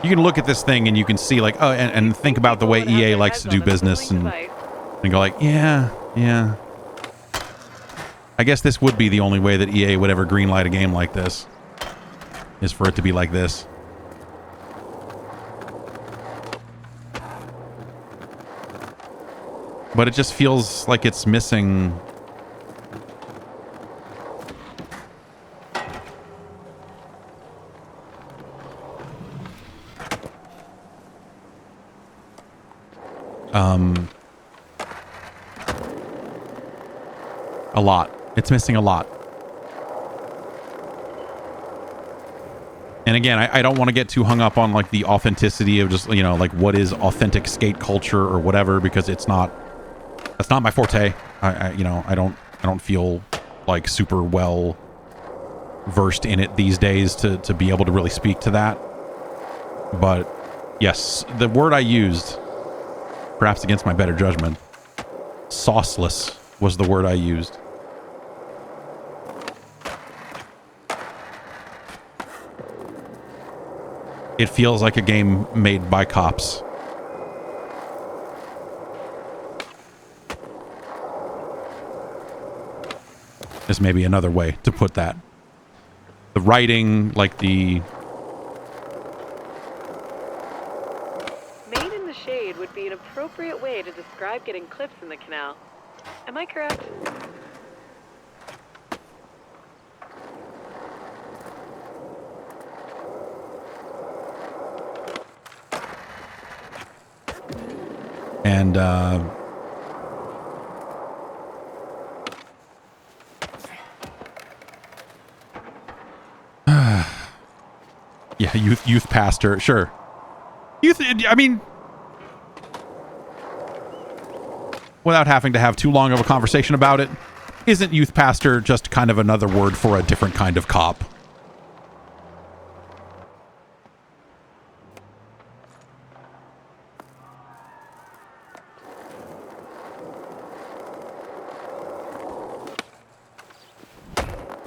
look at this thing and you can see, like, oh, and think about the way EA likes to do business and go like, yeah. I guess this would be the only way that EA would ever greenlight a game like this, is for it to be like this. But it just feels like it's missing. A lot. It's missing a lot. And again, I don't want to get too hung up on, like, the authenticity of just, you know, like, what is authentic skate culture or whatever, because that's not my forte. I don't feel like super well versed in it these days to be able to really speak to that. But yes, the word I used, perhaps against my better judgment, sauceless was the word I used. It feels like a game made by cops. Is maybe another way to put that. The writing, like the... Made in the shade would be an appropriate way to describe getting clips in the canal. Am I correct? And, yeah, youth pastor, sure. I mean, without having to have too long of a conversation about it, isn't youth pastor just kind of another word for a different kind of cop?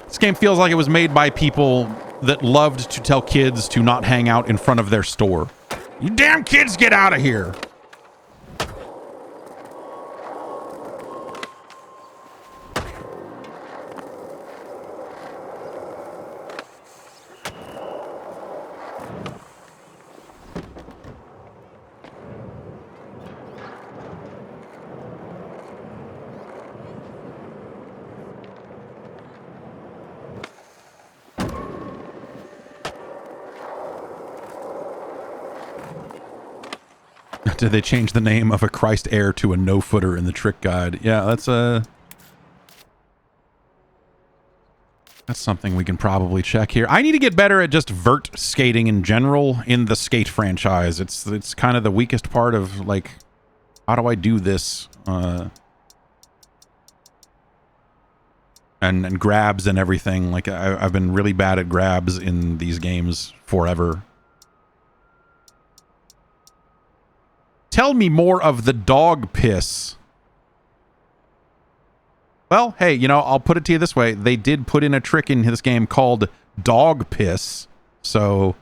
This game feels like it was made by people that loved to tell kids to not hang out in front of their store. You damn kids, get out of here! Did they change the name of a Christ heir to a no-footer in the trick guide? Yeah, that's something we can probably check here. I need to get better at just vert skating in general in the Skate franchise. It's kind of the weakest part of, like, how do I do this? And grabs and everything. Like, I've been really bad at grabs in these games forever. Tell me more of the dog piss. Well, hey, you know, I'll put it to you this way. They did put in a trick in this game called dog piss. So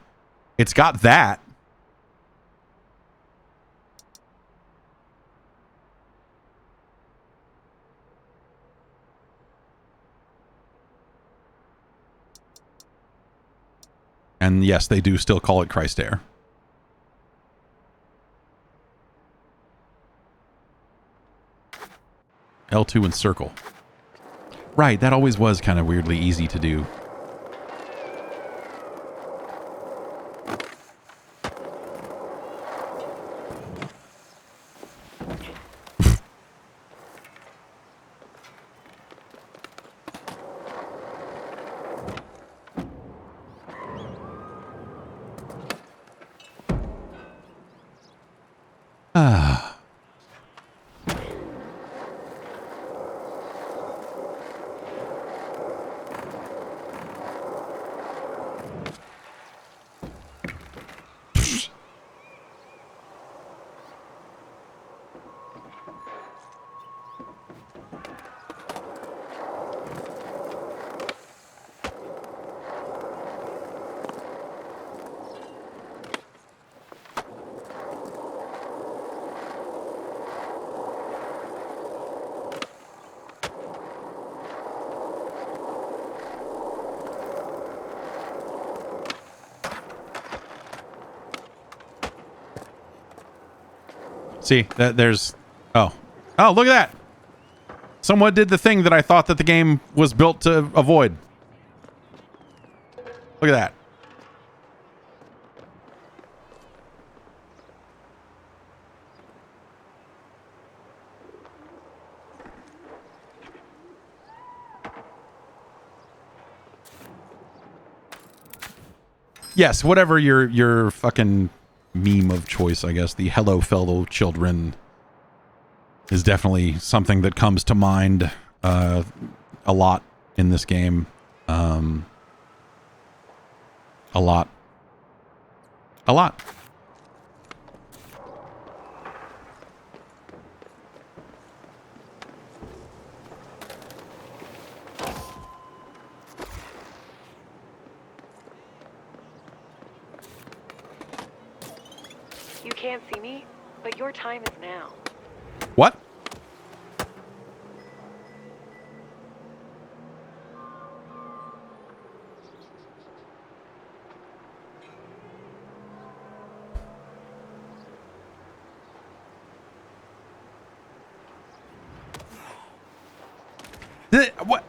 it's got that. And yes, they do still call it Christ Air. L2 and circle. Right, that always was kind of weirdly easy to do. See, there's... Oh. Oh, look at that! Someone did the thing that I thought that the game was built to avoid. Look at that. Yes, whatever your fucking meme of choice, I guess. The hello fellow children is definitely something that comes to mind a lot in this game. A lot. A lot. You can't see me, but your time is now. What? What?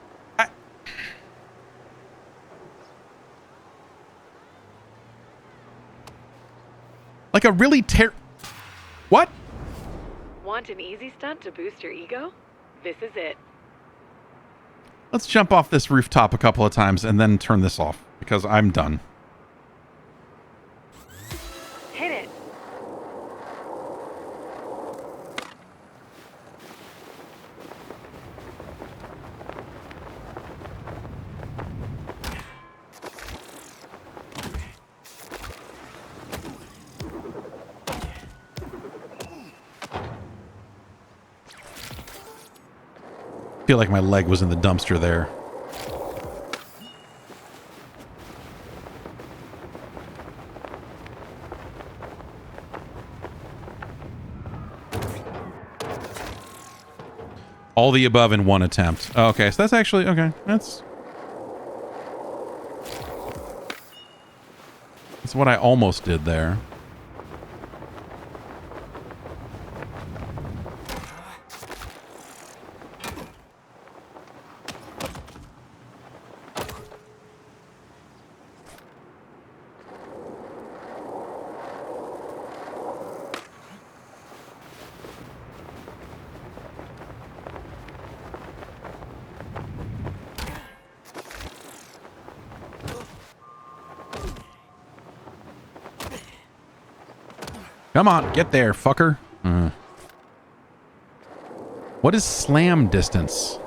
Like a really What? Want an easy stunt to boost your ego? This is it. Let's jump off this rooftop a couple of times and then turn this off because I'm done. Hit it. I feel like my leg was in the dumpster there. All the above in one attempt. Oh, okay, so that's actually okay. That's what I almost did there. Come on, get there, fucker. What is slam distance?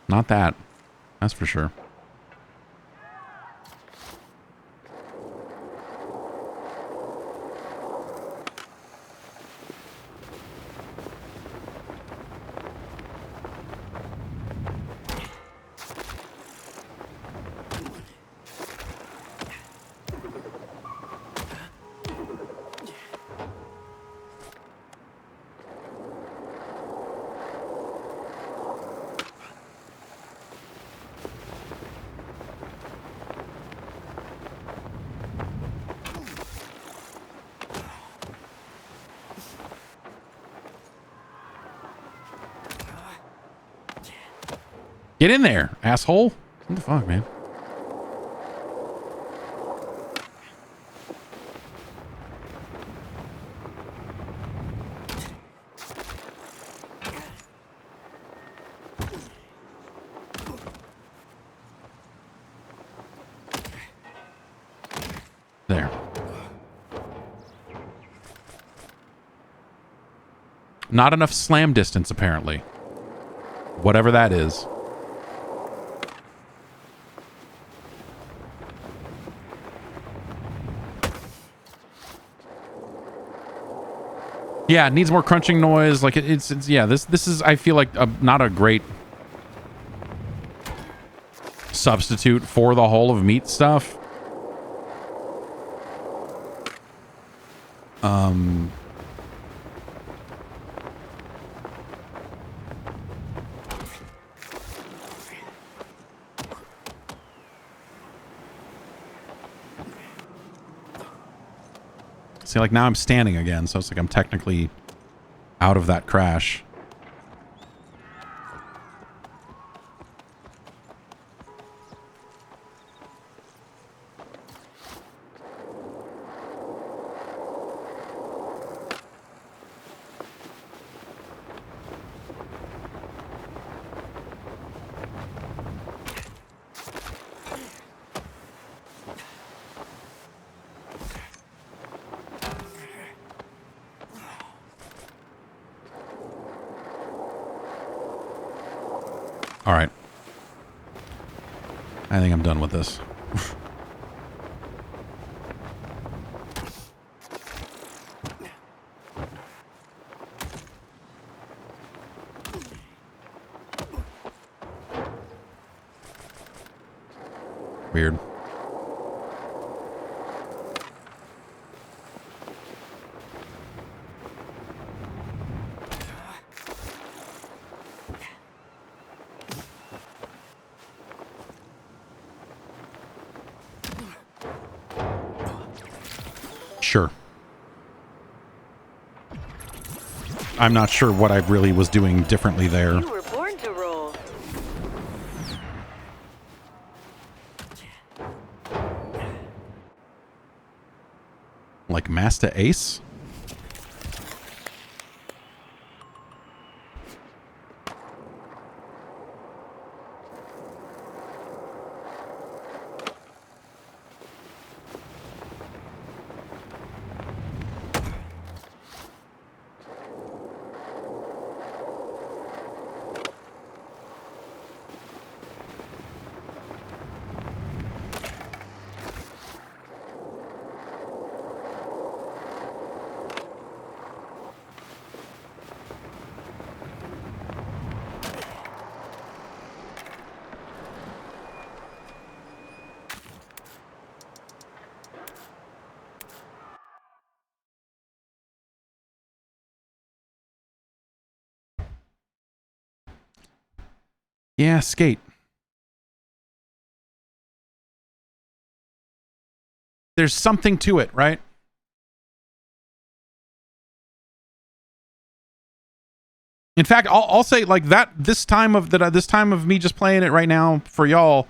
Not that. That's for sure. Get in there, asshole. What the fuck, man? Not enough slam distance, apparently. Whatever that is. Yeah, it needs more crunching noise. Like it's yeah. This is, I feel like, not a great substitute for the whole of meat stuff. See, like now I'm standing again, so it's like I'm technically out of that crash. All right. I think I'm done with this. Weird. Sure. I'm not sure what I really was doing differently there. You were born to roll. Like Master Ace? Yeah, skate. There's something to it, right? In fact, I'll say like that. This time of me just playing it right now for y'all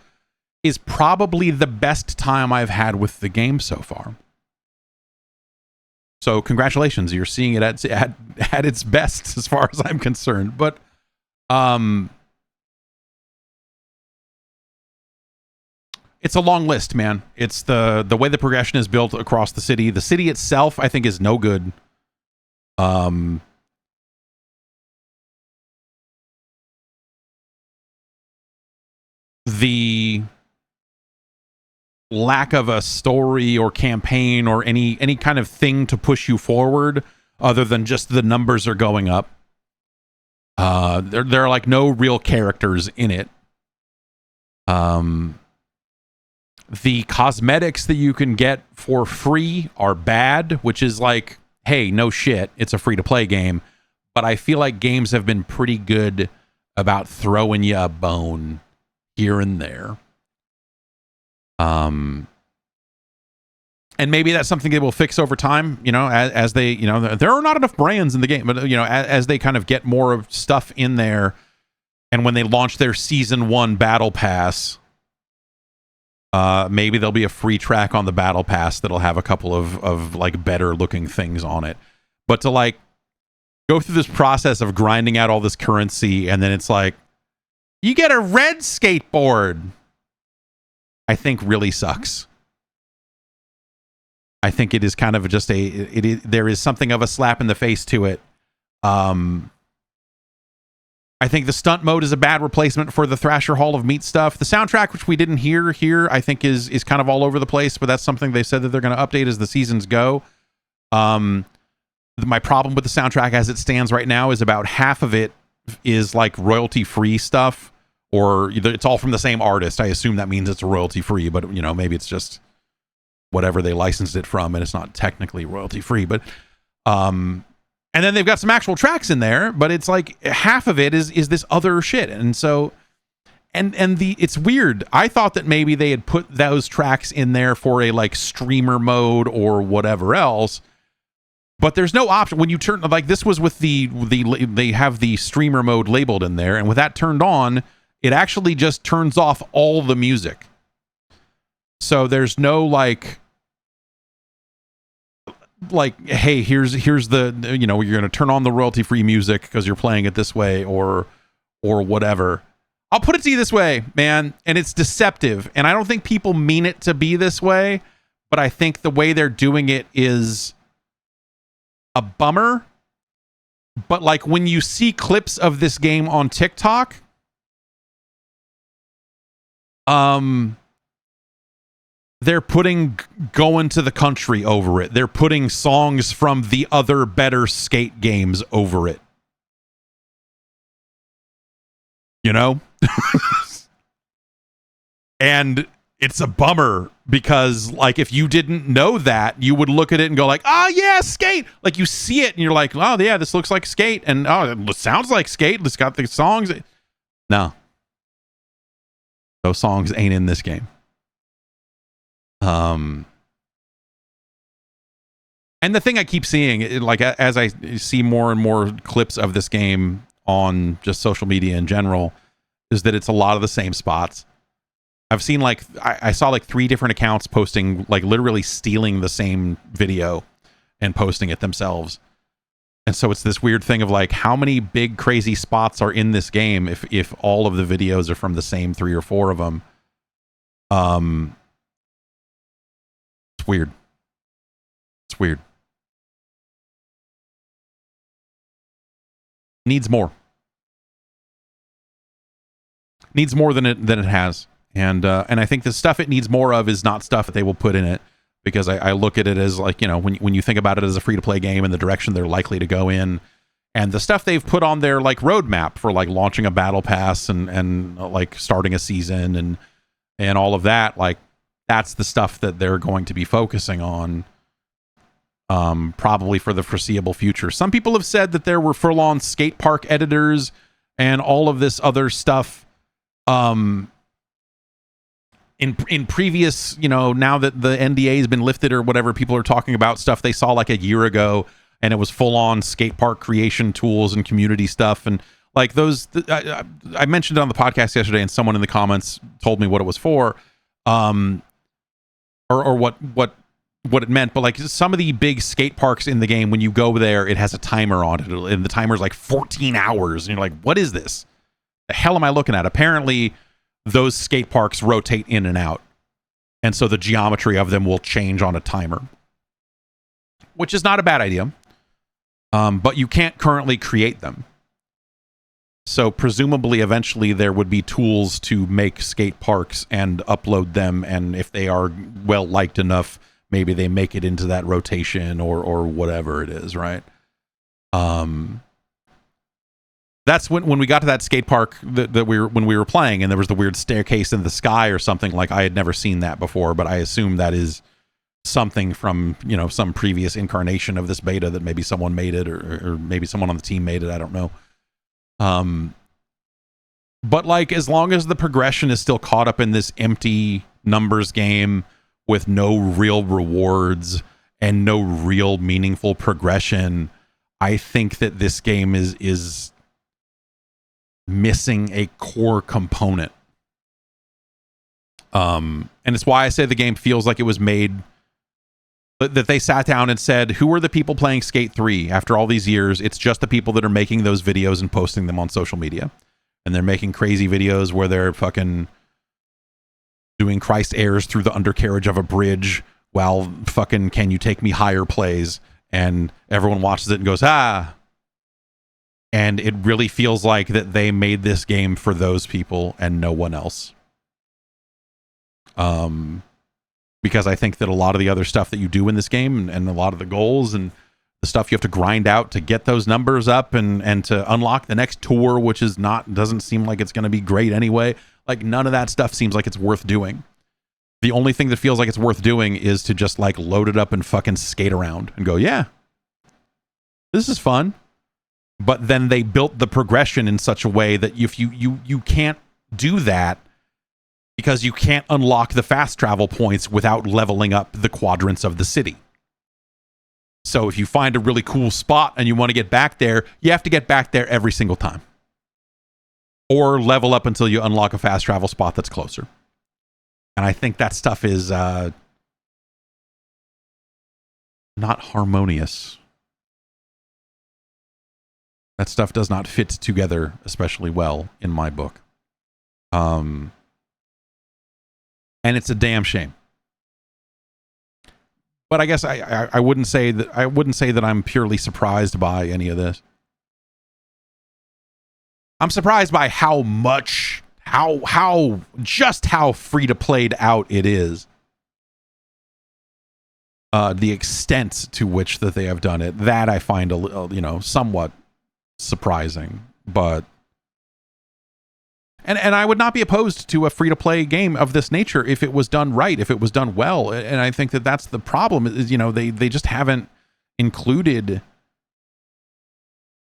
is probably the best time I've had with the game so far. So congratulations, you're seeing it at its best as far as I'm concerned. But it's a long list, man. It's the way the progression is built across the city. The city itself, I think, is no good. The lack of a story or campaign or any kind of thing to push you forward other than just the numbers are going up. There are like no real characters in it. The cosmetics that you can get for free are bad, which is like, hey, no shit, it's a free-to-play game. But I feel like games have been pretty good about throwing you a bone here and there. And maybe that's something they will fix over time, you know, as they, you know, there are not enough brands in the game, but, you know, as they kind of get more of stuff in there, and when they launch their Season 1 Battle Pass, maybe there'll be a free track on the Battle Pass that'll have a couple of like better looking things on it. But to like go through this process of grinding out all this currency, and then it's like, you get a red skateboard, I think really sucks. I think it is kind of just there is something of a slap in the face to it. I think the stunt mode is a bad replacement for the Thrasher Hall of Meat stuff. The soundtrack, which we didn't hear here, I think is kind of all over the place, but that's something they said that they're going to update as the seasons go. My problem with the soundtrack as it stands right now is about half of it is like royalty-free stuff, or it's all from the same artist. I assume that means it's royalty-free, but maybe it's just whatever they licensed it from, and it's not technically royalty-free. But and then they've got some actual tracks in there, but it's like half of it is this other shit. And so, it's weird. I thought that maybe they had put those tracks in there for a like streamer mode or whatever else, but there's no option when you turn, like this was with they have the streamer mode labeled in there, and with that turned on, it actually just turns off all the music. So there's no like, hey, here's the you're going to turn on the royalty free music because you're playing it this way or whatever. I'll put it to you this way, man, and it's deceptive, and I don't think people mean it to be this way, but I think the way they're doing it is a bummer. But like when you see clips of this game on TikTok, they're putting Going to the Country over it. They're putting songs from the other better skate games over it. And it's a bummer because like if you didn't know that, you would look at it and go like, oh yeah, Skate. Like you see it and you're like, oh yeah, this looks like Skate, and oh, it sounds like Skate. It's got the songs. No. Those songs ain't in this game. And the thing I keep seeing, like as I see more and more clips of this game on just social media in general, is that it's a lot of the same spots. I've seen like I saw like 3 different accounts posting, like literally stealing the same video and posting it themselves. And so it's this weird thing of like, how many big crazy spots are in this game if all of the videos are from the same 3 or 4 of them? It's weird. It's weird. Needs more. Needs more than it has. And I think the stuff it needs more of is not stuff that they will put in it, because I look at it as like, when you think about it as a free-to-play game and the direction they're likely to go in, and the stuff they've put on their like roadmap for like launching a battle pass and like starting a season and all of that, like that's the stuff that they're going to be focusing on, probably for the foreseeable future. Some people have said that there were full-on skate park editors and all of this other stuff in previous, now that the NDA has been lifted or whatever, people are talking about stuff they saw like a year ago, and it was full-on skate park creation tools and community stuff. And like those, I mentioned it on the podcast yesterday, and someone in the comments told me what it was for, or what it meant. But like some of the big skate parks in the game, when you go there, it has a timer on it, and the timer's like 14 hours, and you're like, what is this? The hell am I looking at? Apparently those skate parks rotate in and out, and so the geometry of them will change on a timer, which is not a bad idea, but you can't currently create them. So presumably eventually there would be tools to make skate parks and upload them, and if they are well liked enough, maybe they make it into that rotation or whatever it is, right? That's when we got to that skate park that when we were playing, and there was the weird staircase in the sky or something. Like I had never seen that before, but I assume that is something from some previous incarnation of this beta, that maybe someone made it or maybe someone on the team made it. I don't know. But like as long as the progression is still caught up in this empty numbers game with no real rewards and no real meaningful progression, I think that this game is missing a core component. And it's why I say the game feels like it was made, that they sat down and said, who are the people playing Skate 3 after all these years? It's just the people that are making those videos and posting them on social media. And they're making crazy videos where they're fucking doing Christ airs through the undercarriage of a bridge while fucking Can You Take Me Higher plays, and everyone watches it and goes, ah. And it really feels like that they made this game for those people and no one else. Because I think that a lot of the other stuff that you do in this game and a lot of the goals and the stuff you have to grind out to get those numbers up and to unlock the next tour, which doesn't seem like it's going to be great anyway. Like, none of that stuff seems like it's worth doing. The only thing that feels like it's worth doing is to just like load it up and fucking skate around and go, yeah, this is fun. But then they built the progression in such a way that if you can't do that because you can't unlock the fast travel points without leveling up the quadrants of the city. So if you find a really cool spot and you want to get back there, you have to get back there every single time. Or level up until you unlock a fast travel spot that's closer. And I think that stuff is not harmonious. That stuff does not fit together especially well in my book. And it's a damn shame. But I guess I wouldn't say that I'm purely surprised by any of this. I'm surprised by how free to played out it is. The extent to which that they have done it, that I find somewhat surprising, but and I would not be opposed to a free to play game of this nature if it was done right, if it was done well. And I think that that's the problem is, they just haven't included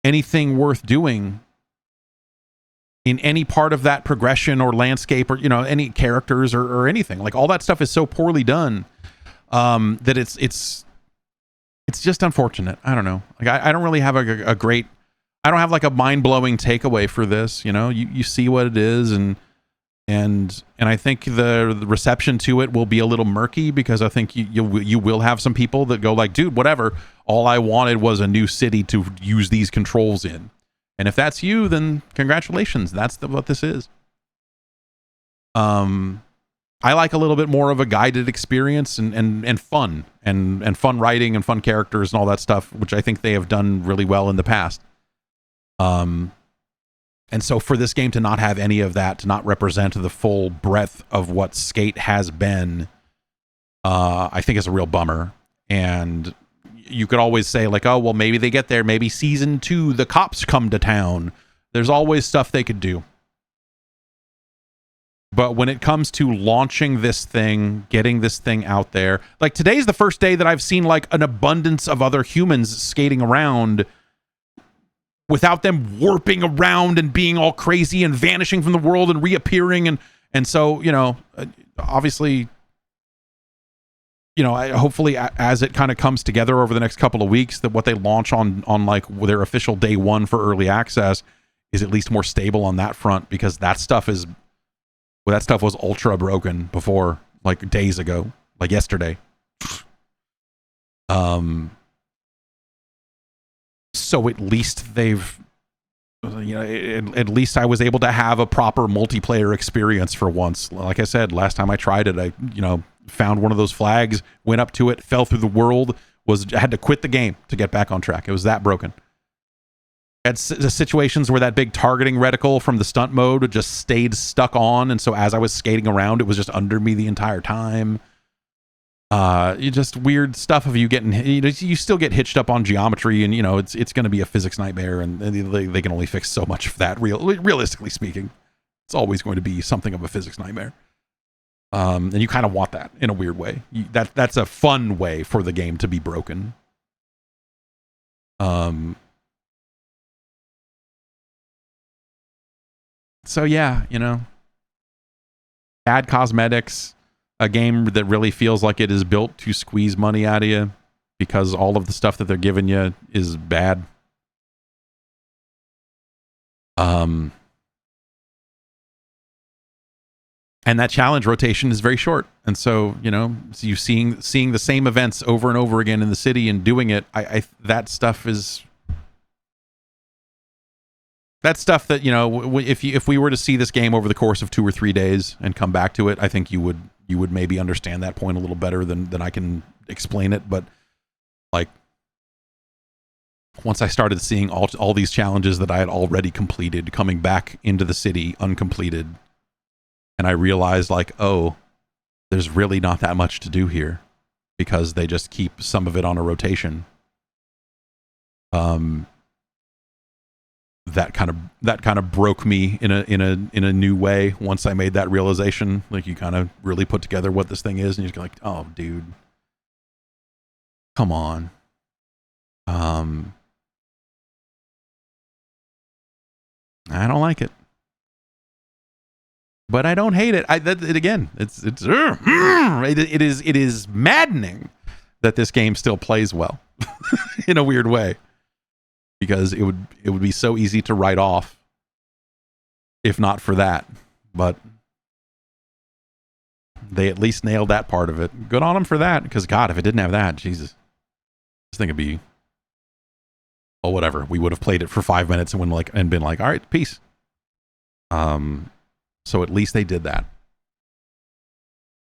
anything worth doing in any part of that progression or landscape or any characters or anything. Like, all that stuff is so poorly done that it's just unfortunate. I don't know. Like, I don't really have a great, I don't have like a mind-blowing takeaway for this. You see what it is, and I think the reception to it will be a little murky, because I think you will have some people that go like, dude, whatever, all I wanted was a new city to use these controls in. And if that's you, then congratulations, that's what this is. I like a little bit more of a guided experience and fun and fun writing and fun characters and all that stuff, which I think they have done really well in the past. And so for this game to not have any of that, to not represent the full breadth of what Skate has been, I think is a real bummer. And you could always say like, oh, well, maybe they get there. Maybe season 2, the cops come to town. There's always stuff they could do. But when it comes to launching this thing, getting this thing out there, like today's the first day that I've seen like an abundance of other humans skating around without them warping around and being all crazy and vanishing from the world and reappearing. And so, obviously, hopefully as it kind of comes together over the next couple of weeks, that what they launch on like their official day 1 for early access is at least more stable on that front, because that stuff was ultra broken before, like days ago, like yesterday. So at least they've, at least I was able to have a proper multiplayer experience for once. Like I said, last time I tried it, I, found one of those flags, went up to it, fell through the world, I had to quit the game to get back on track. It was that broken. Had situations where that big targeting reticle from the stunt mode just stayed stuck on, and so as I was skating around, it was just under me the entire time. You just weird stuff of you getting, you still get hitched up on geometry, and it's going to be a physics nightmare, and they can only fix so much of that. Realistically speaking, it's always going to be something of a physics nightmare. And you kind of want that in a weird way. That's a fun way for the game to be broken. So yeah, bad cosmetics, a game that really feels like it is built to squeeze money out of you because all of the stuff that they're giving you is bad. And that challenge rotation is very short. And so, so you seeing the same events over and over again in the city and doing it, that stuff is, that's stuff that, if we were to see this game over the course of 2 or 3 days and come back to it, I think you would maybe understand that point a little better than I can explain it. But like, once I started seeing all these challenges that I had already completed coming back into the city uncompleted, and I realized like, oh, there's really not that much to do here because they just keep some of it on a rotation. That kind of broke me in a new way once I made that realization. Like, you kind of really put together what this thing is, and you're just like, oh, dude, come on. I don't like it, but I don't hate it. It is maddening that this game still plays well in a weird way, because it would be so easy to write off if not for that. But they at least nailed that part of it. Good on them for that, because God, if it didn't have that, Jesus, this thing would be, oh, whatever. We would have played it for 5 minutes and been like, all right, peace. So at least they did that,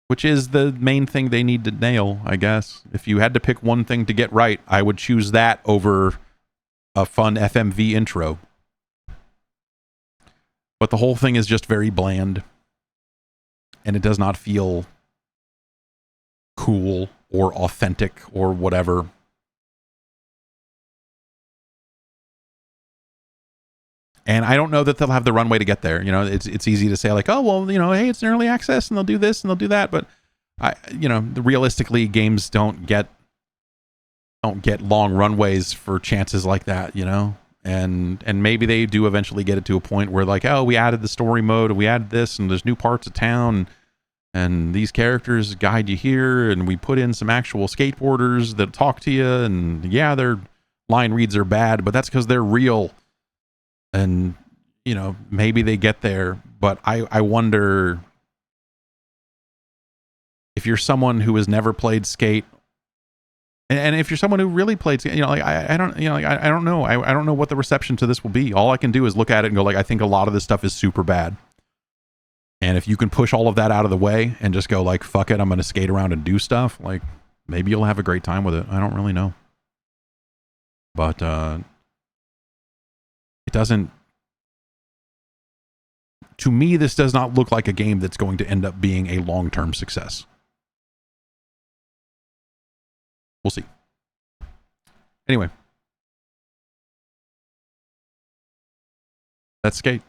which is the main thing they need to nail, I guess. If you had to pick one thing to get right, I would choose that over a fun FMV intro. But the whole thing is just very bland, and it does not feel cool or authentic or whatever. And I don't know that they'll have the runway to get there. You know, it's easy to say like, oh, well, you know, hey, it's an early access and they'll do this and they'll do that. But realistically, games don't get long runways for chances like that, you know? And maybe they do eventually get it to a point where like, oh, we added the story mode and we added this and there's new parts of town and these characters guide you here and we put in some actual skateboarders that talk to you, and yeah, their line reads are bad, but that's because they're real. And, you know, maybe they get there, but I wonder if you're someone who has never played Skate, and if you're someone who really played Skate, you know, like I don't, you know, like I don't know. I don't know what the reception to this will be. All I can do is look at it and go like, I think a lot of this stuff is super bad. And if you can push all of that out of the way and just go like, fuck it, I'm going to skate around and do stuff, like maybe you'll have a great time with it. I don't really know. But it doesn't, to me, this does not look like a game that's going to end up being a long-term success. We'll see. Anyway, that's Skate.